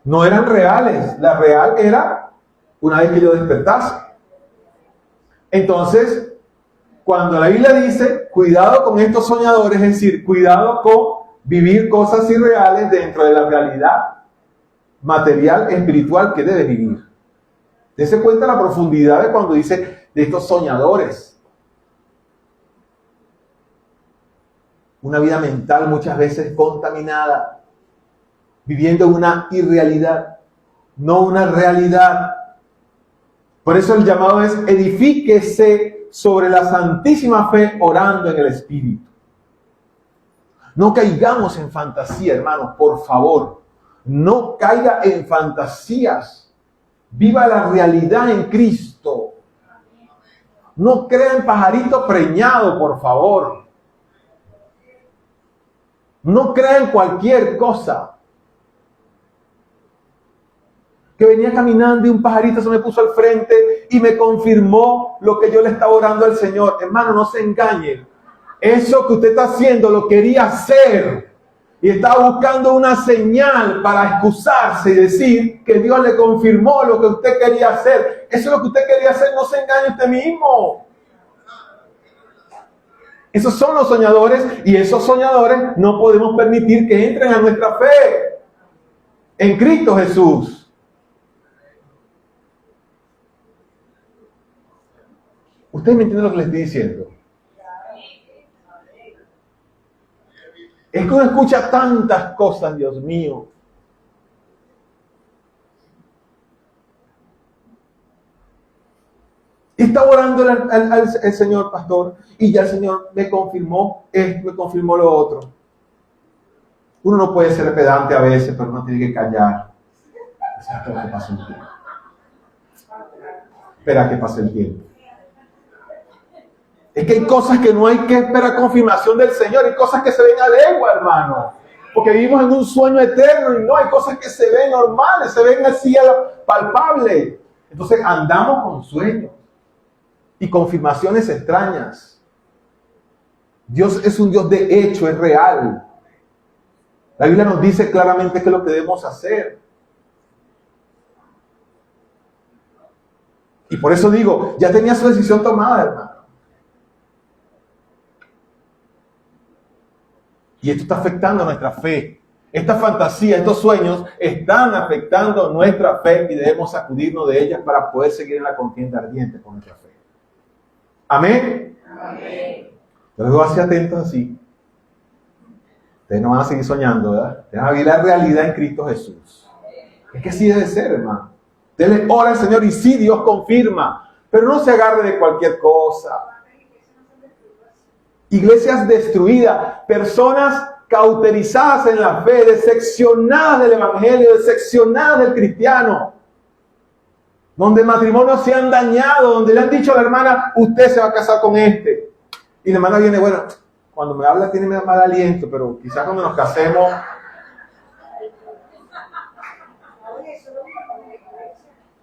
No eran reales. La real era una vez que yo despertase. Entonces, cuando la Biblia dice, cuidado con estos soñadores, es decir, cuidado con vivir cosas irreales dentro de la realidad material, espiritual que debe vivir. Dese cuenta la profundidad de cuando dice de estos soñadores. Una vida mental muchas veces contaminada. Viviendo una irrealidad, no una realidad. Por eso el llamado es edifíquese sobre la santísima fe orando en el Espíritu. No caigamos en fantasía, hermanos, por favor. No caiga en fantasías. Viva la realidad en Cristo. No crea en pajarito preñado, por favor. No crea en cualquier cosa. Que venía caminando y un pajarito se me puso al frente y me confirmó lo que yo le estaba orando al Señor. Hermano, no se engañe. Eso que usted está haciendo lo quería hacer. y estaba buscando una señal para excusarse y decir que Dios le confirmó lo que usted quería hacer. Eso es lo que usted quería hacer, no se engañe usted mismo. Esos son los soñadores, y esos soñadores no podemos permitir que entren a nuestra fe en Cristo Jesús. ¿Usted me entiende lo que le estoy diciendo? Es que uno escucha tantas cosas, Dios mío. Estaba orando al Señor, pastor, y ya el Señor me confirmó esto, me confirmó lo otro. Uno no puede ser pedante a veces, pero uno tiene que callar. Espera que pase el tiempo. Espera que pase el tiempo. Es que hay cosas que no hay que esperar confirmación del Señor, hay cosas que se ven a legua, hermano. Porque vivimos en un sueño eterno y no, hay cosas que se ven normales, se ven así palpables. Entonces andamos con sueños y confirmaciones extrañas. Dios es un Dios de hecho, es real. La Biblia nos dice claramente qué es lo que debemos hacer. Y por eso digo, ya tenía su decisión tomada, hermano. Y esto está afectando nuestra fe. Esta fantasía, estos sueños están afectando nuestra fe y debemos sacudirnos de ellas para poder seguir en la contienda ardiente con nuestra fe. ¿Amén? Amén. Yo les voy a ser atentos así. Ustedes no van a seguir soñando, ¿verdad? Ustedes van a vivir la realidad en Cristo Jesús. Es que así debe ser, hermano. Dele ora al Señor y sí, Dios confirma. Pero no se agarre de cualquier cosa. Iglesias destruidas, personas cauterizadas en la fe, decepcionadas del evangelio, decepcionadas del cristiano, donde matrimonios se han dañado, donde le han dicho a la hermana, usted se va a casar con este, y la hermana viene, bueno, cuando me habla tiene mal aliento, pero quizás cuando nos casemos,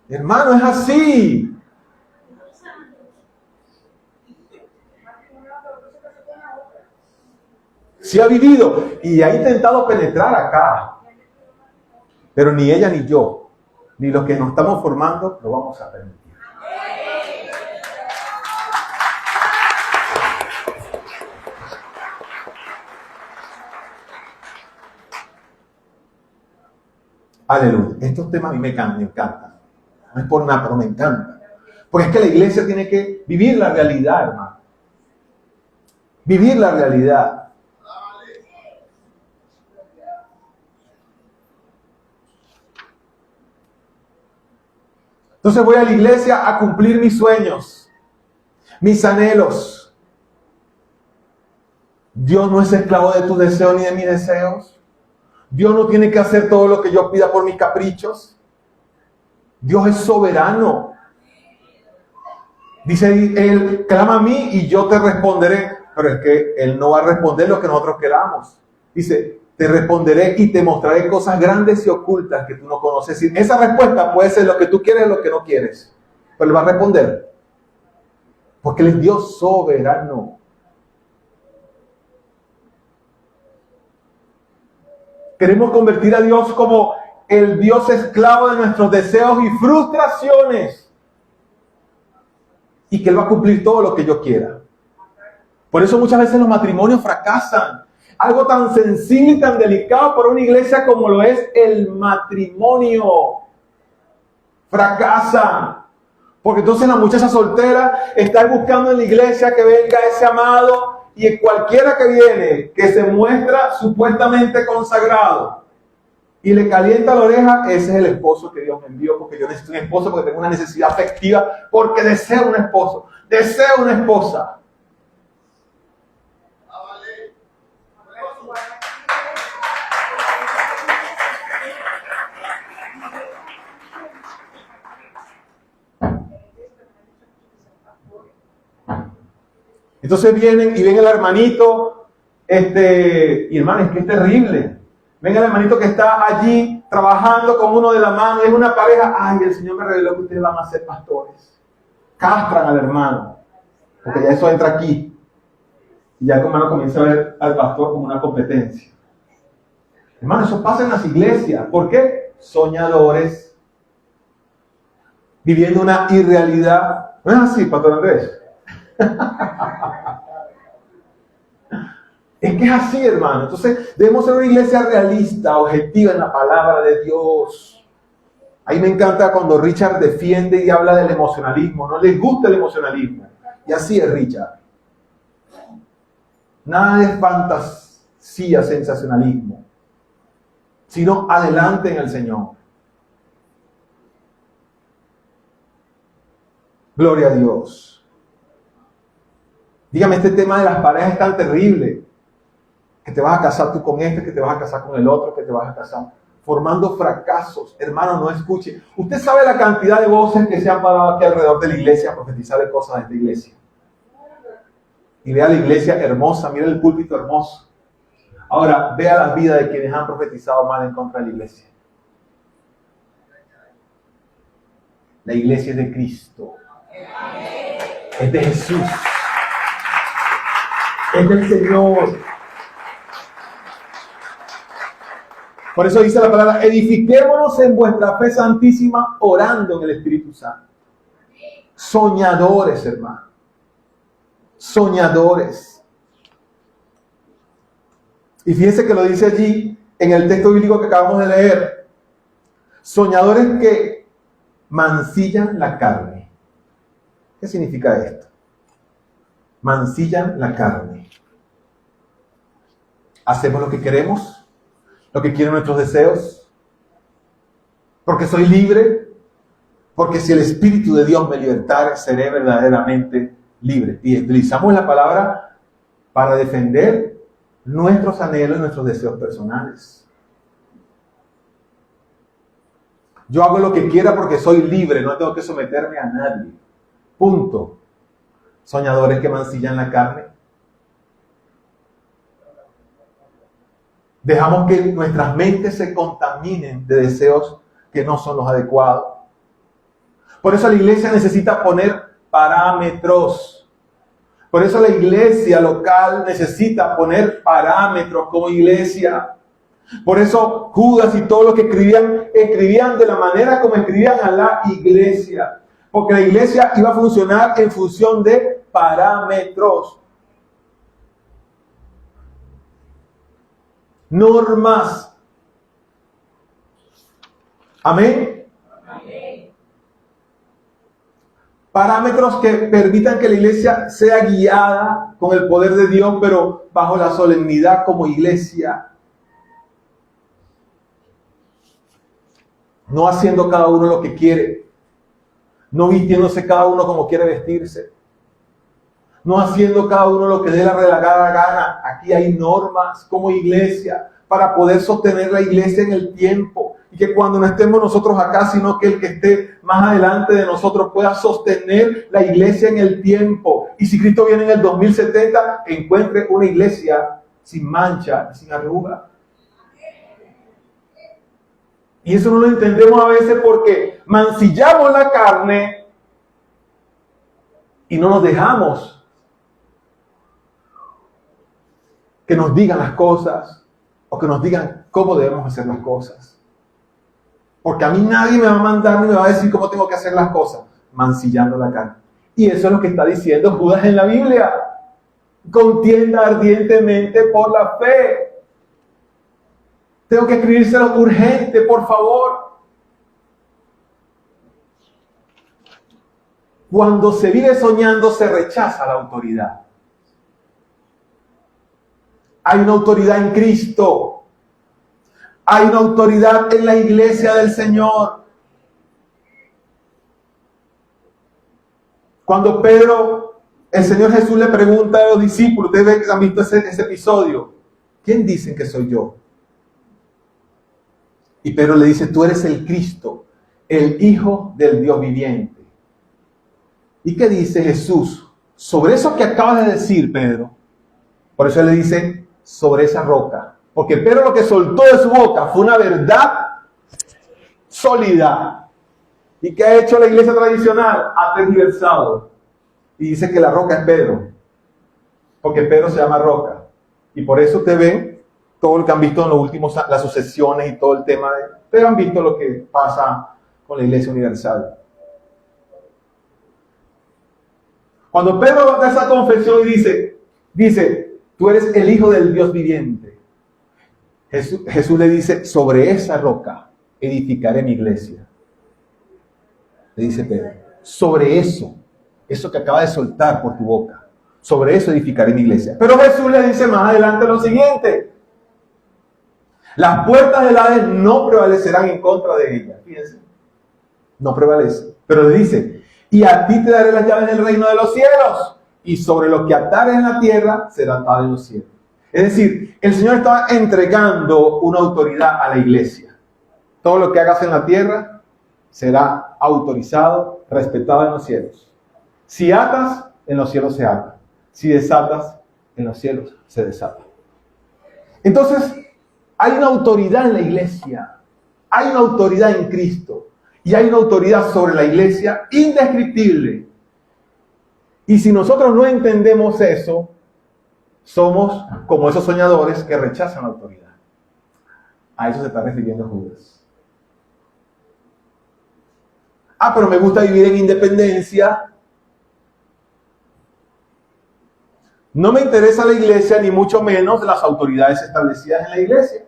hermano, es así. Sí ha vivido y ha intentado penetrar acá. Pero ni ella ni yo, ni los que nos estamos formando, lo vamos a permitir. Aleluya. Estos temas a mí me encantan. No es por nada, pero me encantan. Porque es que la iglesia tiene que vivir la realidad, hermano. Vivir la realidad. Entonces voy a la iglesia a cumplir mis sueños, mis anhelos. Dios no es esclavo de tus deseos ni de mis deseos. Dios no tiene que hacer todo lo que yo pida por mis caprichos. Dios es soberano. Dice Él, clama a mí y yo te responderé. Pero es que Él no va a responder lo que nosotros queramos. Dice, te responderé y te mostraré cosas grandes y ocultas que tú no conoces. Y esa respuesta puede ser lo que tú quieres o lo que no quieres. Pero Él va a responder. Porque Él es Dios soberano. Queremos convertir a Dios como el Dios esclavo de nuestros deseos y frustraciones. Y que Él va a cumplir todo lo que yo quiera. Por eso muchas veces los matrimonios fracasan. Algo tan sensible y tan delicado para una iglesia como lo es el matrimonio. Fracasa. Porque entonces la muchacha soltera está buscando en la iglesia que venga ese amado, y cualquiera que viene, que se muestra supuestamente consagrado y le calienta la oreja, ese es el esposo que Dios me envió, porque yo necesito un esposo, porque tengo una necesidad afectiva, porque deseo un esposo, deseo una esposa. Entonces vienen y ven el hermanito, y hermano, es que es terrible. Ven el hermanito que está allí trabajando con uno de la mano, y es una pareja. Ay, el Señor me reveló que ustedes van a ser pastores. Castran al hermano, porque ya eso entra aquí. Y ya el hermano comienza a ver al pastor como una competencia. Hermano, eso pasa en las iglesias. ¿Por qué? Soñadores, viviendo una irrealidad. ¿No es así, Pastor Andrés? Es que es así, hermano. Entonces, debemos ser una iglesia realista, objetiva en la palabra de Dios. Ahí me encanta cuando Richard defiende y habla del emocionalismo. No les gusta el emocionalismo. Y así es Richard. Nada de fantasía, sensacionalismo, sino adelante en el Señor. Gloria a Dios. Dígame, este tema de las parejas es tan terrible. Que te vas a casar tú con este, que te vas a casar con el otro, que te vas a casar. Formando fracasos. Hermano, no escuche. Usted sabe la cantidad de voces que se han parado aquí alrededor de la iglesia a profetizar de cosas de esta iglesia. Y vea la iglesia hermosa, mira el púlpito hermoso. Ahora, vea la vida de quienes han profetizado mal en contra de la iglesia. La iglesia es de Cristo. Es de Jesús. Es del Señor. Por eso dice la palabra, edifiquémonos en vuestra fe santísima, orando en el Espíritu Santo. Soñadores, hermano. Soñadores. Y fíjense que lo dice allí, en el texto bíblico que acabamos de leer. Soñadores que mancillan la carne. ¿Qué significa esto? Mancillan la carne. Hacemos lo que queremos, lo que quieren nuestros deseos, porque soy libre, porque si el Espíritu de Dios me libertare, seré verdaderamente libre. Y utilizamos la palabra para defender nuestros anhelos y nuestros deseos personales. Yo hago lo que quiera porque soy libre, no tengo que someterme a nadie. Punto. Soñadores que mancillan la carne. Dejamos que nuestras mentes se contaminen de deseos que no son los adecuados. Por eso la iglesia necesita poner parámetros. Por eso la iglesia local necesita poner parámetros como iglesia. Por eso Judas y todos los que escribían de la manera como escribían a la iglesia. Porque la iglesia iba a funcionar en función de parámetros. Normas. Amén. Amén. Parámetros que permitan que la iglesia sea guiada con el poder de Dios, pero bajo la solemnidad como iglesia. No haciendo cada uno lo que quiere. No vistiéndose cada uno como quiere vestirse. No haciendo cada uno lo que dé la regalada gana. Aquí hay normas como iglesia para poder sostener la iglesia en el tiempo. Y que cuando no estemos nosotros acá, sino que el que esté más adelante de nosotros pueda sostener la iglesia en el tiempo. Y si Cristo viene en el 2070, encuentre una iglesia sin mancha y sin arruga. Y eso no lo entendemos a veces porque mancillamos la carne y no nos dejamos que nos digan las cosas o que nos digan cómo debemos hacer las cosas. Porque a mí nadie me va a mandar ni me va a decir cómo tengo que hacer las cosas, mancillando la carne. Y eso es lo que está diciendo Judas en la Biblia. Contienda ardientemente por la fe. Tengo que escribírselo urgente, por favor. Cuando se vive soñando, se rechaza la autoridad. Hay una autoridad en Cristo. Hay una autoridad en la iglesia del Señor. Cuando Pedro, el Señor Jesús le pregunta a los discípulos, ustedes han visto ese episodio, ¿quién dicen que soy yo? Y Pedro le dice, tú eres el Cristo, el Hijo del Dios viviente. ¿Y qué dice Jesús? Sobre eso que acabas de decir, Pedro. Por eso le dice, sobre esa roca. Porque Pedro lo que soltó de su boca fue una verdad sólida. ¿Y qué ha hecho la iglesia tradicional? Ha tergiversado. Y dice que la roca es Pedro. Porque Pedro se llama roca. Y por eso usted ve todo lo que han visto en los últimos, las sucesiones y todo el tema ustedes han visto lo que pasa con la Iglesia Universal. Cuando Pedro da esa confesión y dice, tú eres el Hijo del Dios viviente. Jesús le dice, sobre esa roca edificaré mi iglesia. Le dice Pedro, sobre eso que acaba de soltar por tu boca, sobre eso edificaré mi iglesia. Pero Jesús le dice más adelante lo siguiente, las puertas del Hades no prevalecerán en contra de ella. Fíjense, no prevalece. Pero le dice, y a ti te daré las llaves del reino de los cielos, y sobre lo que atares en la tierra será atado en los cielos. Es decir, el Señor estaba entregando una autoridad a la iglesia. Todo lo que hagas en la tierra será autorizado, respetado en los cielos. Si atas, en los cielos se ata. Si desatas, en los cielos se desata. Entonces, hay una autoridad en la iglesia. Hay una autoridad en Cristo. Y hay una autoridad sobre la iglesia indescriptible. Y si nosotros no entendemos eso, somos como esos soñadores que rechazan la autoridad. A eso se está refiriendo Judas. Pero me gusta vivir en independencia. No me interesa la iglesia, ni mucho menos las autoridades establecidas en la iglesia.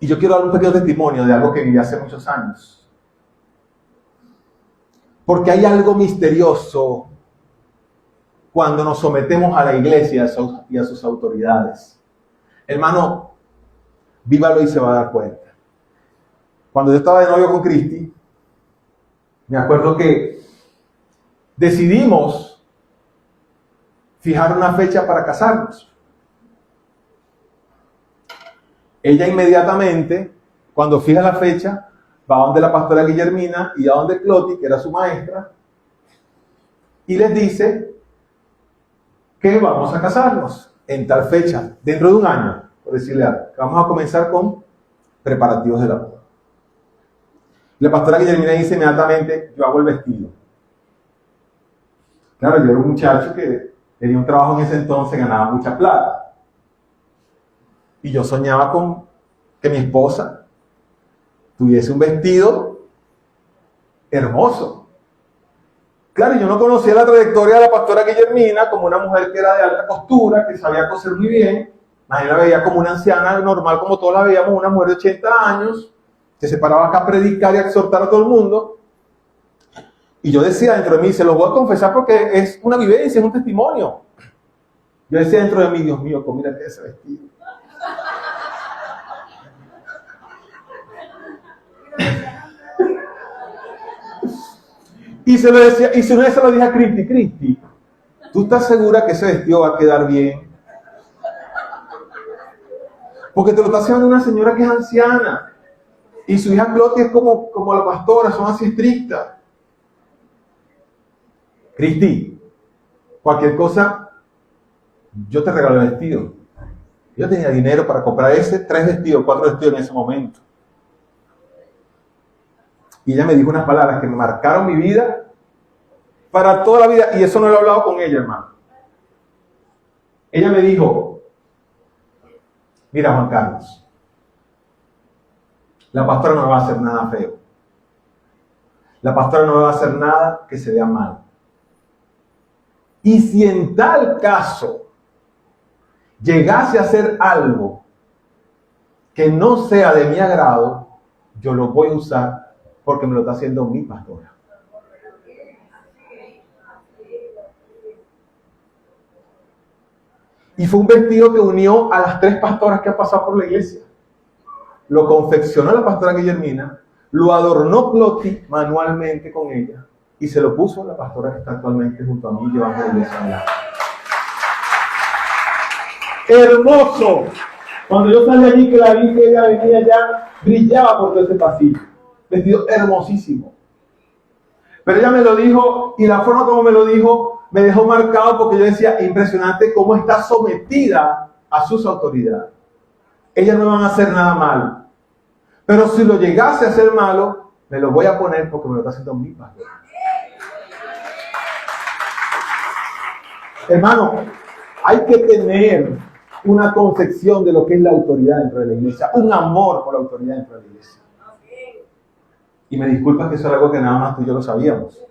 Y yo quiero dar un pequeño testimonio de algo que viví hace muchos años. Porque hay algo misterioso cuando nos sometemos a la iglesia y a sus autoridades. Hermano, vívalo y se va a dar cuenta. Cuando yo estaba de novio con Cristi, me acuerdo que decidimos fijar una fecha para casarnos. Ella inmediatamente, cuando fija la fecha, va a donde la pastora Guillermina y a donde Cloti, que era su maestra, y les dice que vamos a casarnos en tal fecha, dentro de un año, por decirle algo. Vamos a comenzar con preparativos de la boda. La pastora Guillermina dice inmediatamente, yo hago el vestido. Claro, yo era un muchacho que tenía un trabajo en ese entonces, ganaba mucha plata. Y yo soñaba con que mi esposa tuviese un vestido hermoso. Claro, yo no conocía la trayectoria de la pastora Guillermina como una mujer que era de alta costura, que sabía coser muy bien. Nadie la veía como una anciana normal, como todos la veíamos, una mujer de 80 años, que se paraba acá a predicar y a exhortar a todo el mundo. Y yo decía dentro de mí, se los voy a confesar porque es una vivencia, es un testimonio. Yo decía dentro de mí, Dios mío, mírate ese vestido. Y se lo decía, y si no se lo dije a Cristi, ¿tú estás segura que ese vestido va a quedar bien? Porque te lo está haciendo una señora que es anciana. Y su hija Cloti es como la pastora, son así estrictas. Cristi, cualquier cosa, yo te regalo el vestido. Yo tenía dinero para comprar 3 vestidos, 4 vestidos en ese momento. Y ella me dijo unas palabras que me marcaron mi vida para toda la vida. Y eso no lo he hablado con ella, hermano. Ella me dijo, mira, Juan Carlos, la pastora no me va a hacer nada feo. La pastora no me va a hacer nada que se vea mal. Y si en tal caso llegase a hacer algo que no sea de mi agrado, yo lo voy a usar porque me lo está haciendo mi pastora. Y fue un vestido que unió a las 3 pastoras que han pasado por la iglesia. Lo confeccionó la pastora Guillermina, lo adornó Cloti manualmente con ella y se lo puso a la pastora que está actualmente junto a mí llevando la iglesia allá. ¡Hermoso! Cuando yo salí allí, que la vi que ella venía ya, brillaba por todo ese pasillo. Vestido hermosísimo. Pero ella me lo dijo, y la forma como me lo dijo me dejó marcado porque yo decía, impresionante cómo está sometida a sus autoridades. Ellas no van a hacer nada malo. Pero si lo llegase a hacer malo, me lo voy a poner porque me lo está haciendo mi pastor. Hermano, Hay que tener una concepción de lo que es la autoridad dentro de la iglesia, un amor por la autoridad dentro de la iglesia. Y me disculpas que eso era algo que nada más tú y yo lo sabíamos.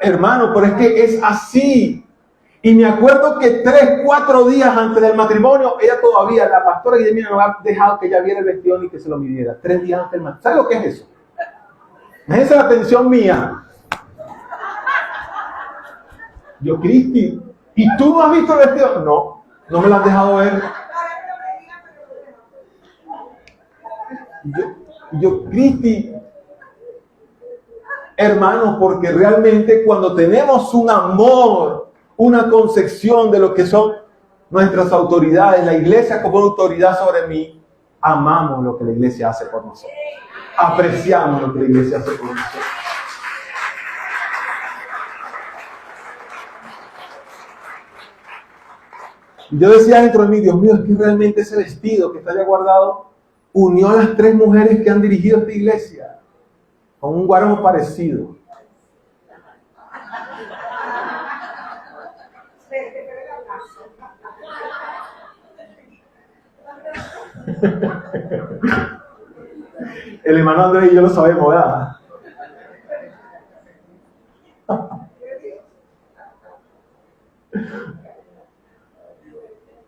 Hermano, pero es que es así. Y me acuerdo que 3, 4 días antes del matrimonio, ella todavía, la pastora Guillermina, no había dejado que ella viera el vestido ni que se lo midiera. 3 días antes del matrimonio. ¿Sabes lo que es eso? Imagínense la atención mía. Yo, Cristi, ¿y tú no has visto el vestido? No, no me lo han dejado ver. Yo, Cristi, hermano, porque realmente cuando tenemos un amor, una concepción de lo que son nuestras autoridades, la iglesia como autoridad sobre mí, amamos lo que la iglesia hace por nosotros. Apreciamos lo que la iglesia hace por nosotros. Yo decía dentro de mí, Dios mío, es que realmente ese vestido que está allá guardado unió a las 3 mujeres que han dirigido esta iglesia con un guarajo parecido. El hermano Andrés y yo lo sabemos, ¿verdad?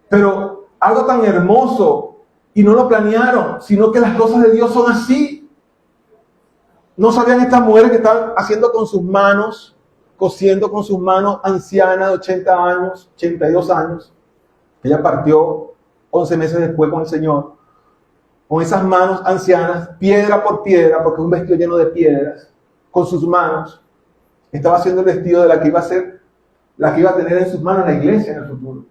Pero algo tan hermoso, y no lo planearon, sino que las cosas de Dios son así. No sabían estas mujeres que estaban haciendo con sus manos, cosiendo con sus manos, anciana de 80 años, 82 años. Ella partió 11 meses después con el Señor, con esas manos ancianas, piedra por piedra, porque es un vestido lleno de piedras, con sus manos, estaba haciendo el vestido de la que iba a ser, la que iba a tener en sus manos la iglesia en el futuro.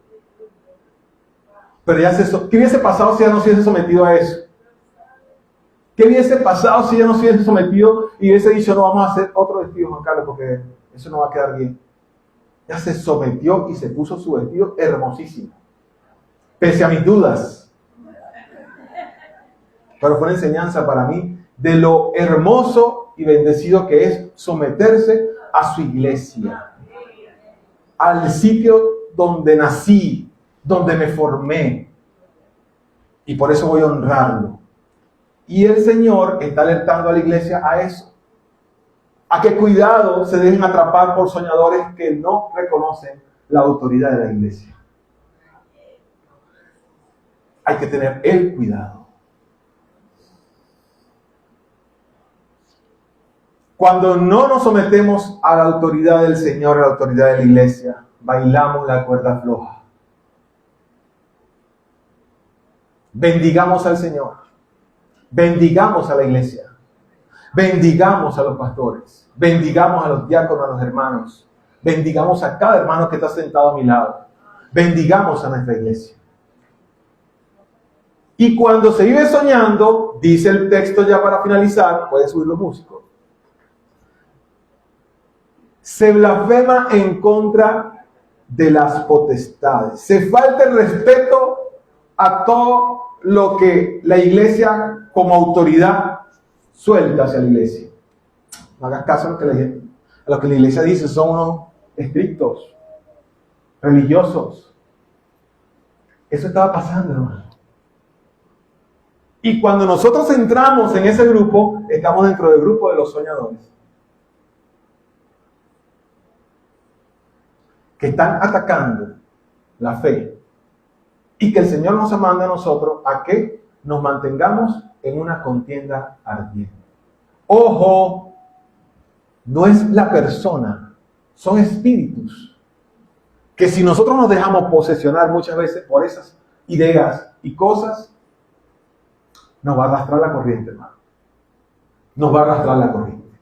Pero ¿qué hubiese pasado si ella no se hubiese sometido a eso? ¿Qué hubiese pasado si ella no se hubiese sometido y hubiese dicho, no, vamos a hacer otro vestido, Juan Carlos, porque eso no va a quedar bien? Ella se sometió y se puso su vestido hermosísimo, pese a mis dudas. Pero fue una enseñanza para mí de lo hermoso y bendecido que es someterse a su iglesia, al sitio donde nací, donde me formé, y por eso voy a honrarlo. Y el Señor está alertando a la iglesia a eso, a que cuidado se dejen atrapar por soñadores que no reconocen la autoridad de la iglesia. Hay que tener el cuidado. Cuando no nos sometemos a la autoridad del Señor, a la autoridad de la iglesia, bailamos la cuerda floja. Bendigamos al Señor, bendigamos a la iglesia, bendigamos a los pastores, bendigamos a los diáconos, a los hermanos, bendigamos a cada hermano que está sentado a mi lado, bendigamos a nuestra iglesia. Y cuando se vive soñando, dice el texto ya para finalizar, pueden subir los músicos, se blasfema en contra de las potestades, se falta el respeto a todo lo que la iglesia como autoridad suelta hacia la iglesia. No hagas caso a lo que la iglesia dice, son unos estrictos, religiosos. Eso estaba pasando, hermano. Y cuando nosotros entramos en ese grupo, estamos dentro del grupo de los soñadores, que están atacando la fe. Y que el Señor nos manda a nosotros a que nos mantengamos en una contienda ardiente. Ojo, no es la persona, son espíritus. Que si nosotros nos dejamos posesionar muchas veces por esas ideas y cosas, nos va a arrastrar la corriente, hermano. Nos va a arrastrar la corriente.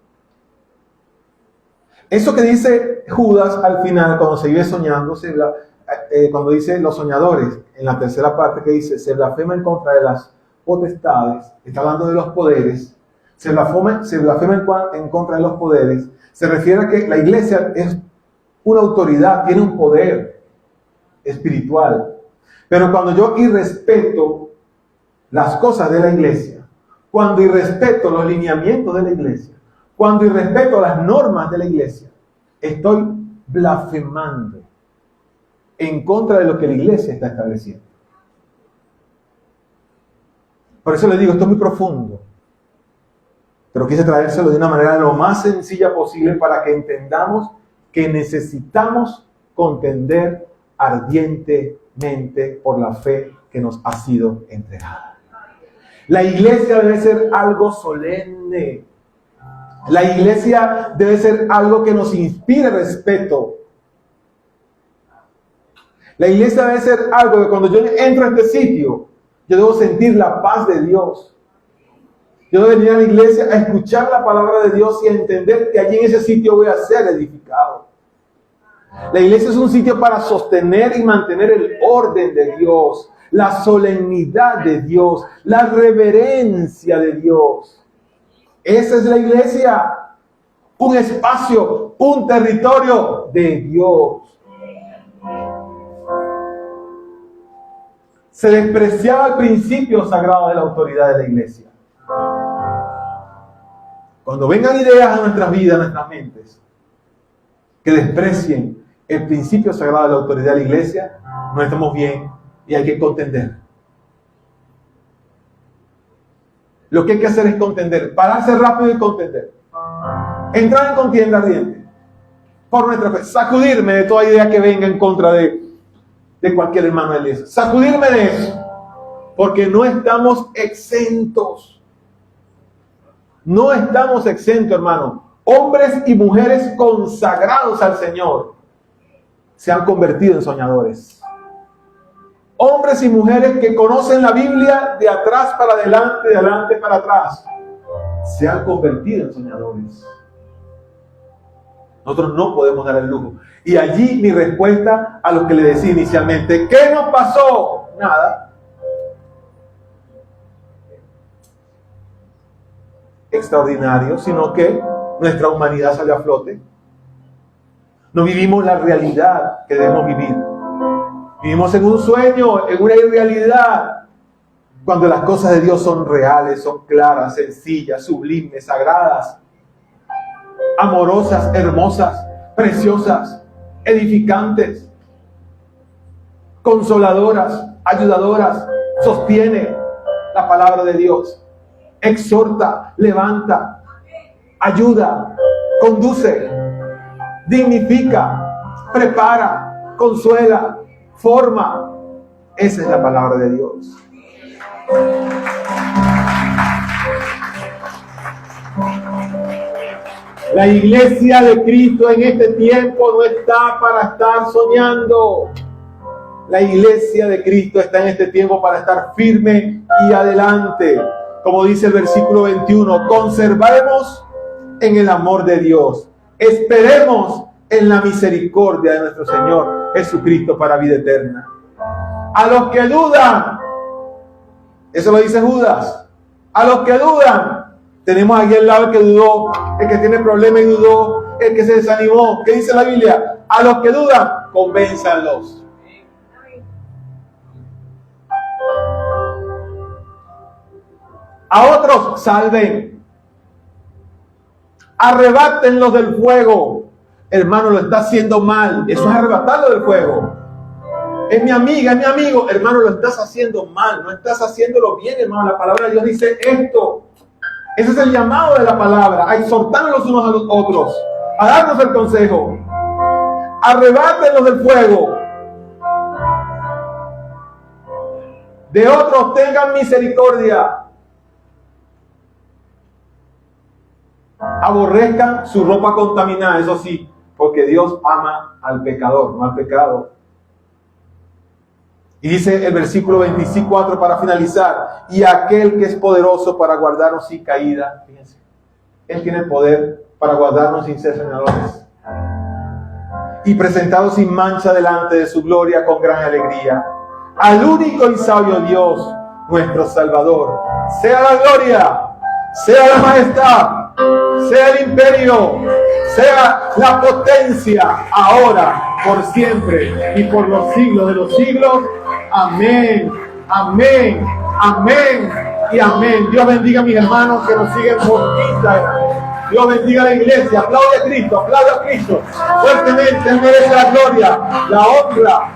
Eso que dice Judas al final, cuando se vive soñando, cuando dice los soñadores, en la tercera parte que dice, se blasfema en contra de las potestades, está hablando de los poderes, se blasfema en contra de los poderes, se refiere a que la iglesia es una autoridad, tiene un poder espiritual. Pero cuando yo irrespeto las cosas de la iglesia, cuando irrespeto los lineamientos de la iglesia, cuando irrespeto las normas de la iglesia, estoy blasfemando en contra de lo que la iglesia está estableciendo. Por eso le digo, esto es muy profundo, pero quise traérselo de una manera lo más sencilla posible para que entendamos que necesitamos contender ardientemente por la fe que nos ha sido entregada. La iglesia debe ser algo solemne. La iglesia debe ser algo que nos inspire respeto. La iglesia debe ser algo que cuando yo entro a este sitio, yo debo sentir la paz de Dios. Yo debo venir a la iglesia a escuchar la palabra de Dios y a entender que allí en ese sitio voy a ser edificado. La iglesia es un sitio para sostener y mantener el orden de Dios, la solemnidad de Dios, la reverencia de Dios. Esa es la iglesia, un espacio, un territorio de Dios. Se despreciaba el principio sagrado de la autoridad de la iglesia. Cuando vengan ideas a nuestras vidas, a nuestras mentes, que desprecien el principio sagrado de la autoridad de la iglesia, no estamos bien y hay que contender. Lo que hay que hacer es contender, pararse rápido y contender. Entrar en contienda ardiente por nuestra fe, sacudirme de toda idea que venga en contra de cualquier hermano de la iglesia. Sacudirme de eso, porque no estamos exentos. No estamos exentos, hermano. Hombres y mujeres consagrados al Señor se han convertido en soñadores. Hombres y mujeres que conocen la Biblia de atrás para adelante, de adelante para atrás, se han convertido en soñadores. Nosotros no podemos dar el lujo. Y allí mi respuesta a lo que le decía inicialmente, ¿qué nos pasó? Nada. Extraordinario, sino que nuestra humanidad salió a flote. No vivimos la realidad que debemos vivir. Vivimos en un sueño, en una irrealidad, cuando las cosas de Dios son reales, son claras, sencillas, sublimes, sagradas, amorosas, hermosas, preciosas, edificantes, consoladoras, ayudadoras. Sostiene la palabra de Dios, exhorta, levanta, ayuda, conduce, dignifica, prepara, consuela, forma. Esa es la palabra de Dios. La iglesia de Cristo en este tiempo no está para estar soñando. La iglesia de Cristo está en este tiempo para estar firme y adelante. Como dice el versículo 21, conservemos en el amor de Dios. Esperemos en la misericordia de nuestro Señor Jesucristo para vida eterna. A los que dudan, eso lo dice Judas, a los que dudan, tenemos aquí al lado el que dudó, el que tiene problemas y dudó, el que se desanimó. ¿Qué dice la Biblia? A los que dudan, convénzanlos. A otros salven. Arrebátenlos del fuego. Hermano, lo está haciendo mal. Eso es arrebatarlo del fuego. Es mi amiga, es mi amigo. Hermano, lo estás haciendo mal. No estás haciéndolo bien, hermano. La palabra de Dios dice esto. Ese es el llamado de la palabra. A exhortarnos unos a los otros. A darnos el consejo. Arrebátenlos del fuego. De otros tengan misericordia. Aborrezcan su ropa contaminada, eso sí, porque Dios ama al pecador, no al pecado. Y dice el versículo 24 para finalizar, y aquel que es poderoso para guardarnos sin caída, fíjense, Él tiene el poder para guardarnos sin ser soñadores, y presentados sin mancha delante de su gloria con gran alegría, al único y sabio Dios, nuestro Salvador, sea la gloria, sea la majestad, sea el imperio, sea la potencia, ahora, por siempre y por los siglos de los siglos. Amén, amén, amén y amén. Dios bendiga a mis hermanos que nos siguen por Instagram. Dios bendiga a la iglesia. Aplaude a Cristo, aplaude a Cristo. Fuertemente, Él merece la gloria, la honra,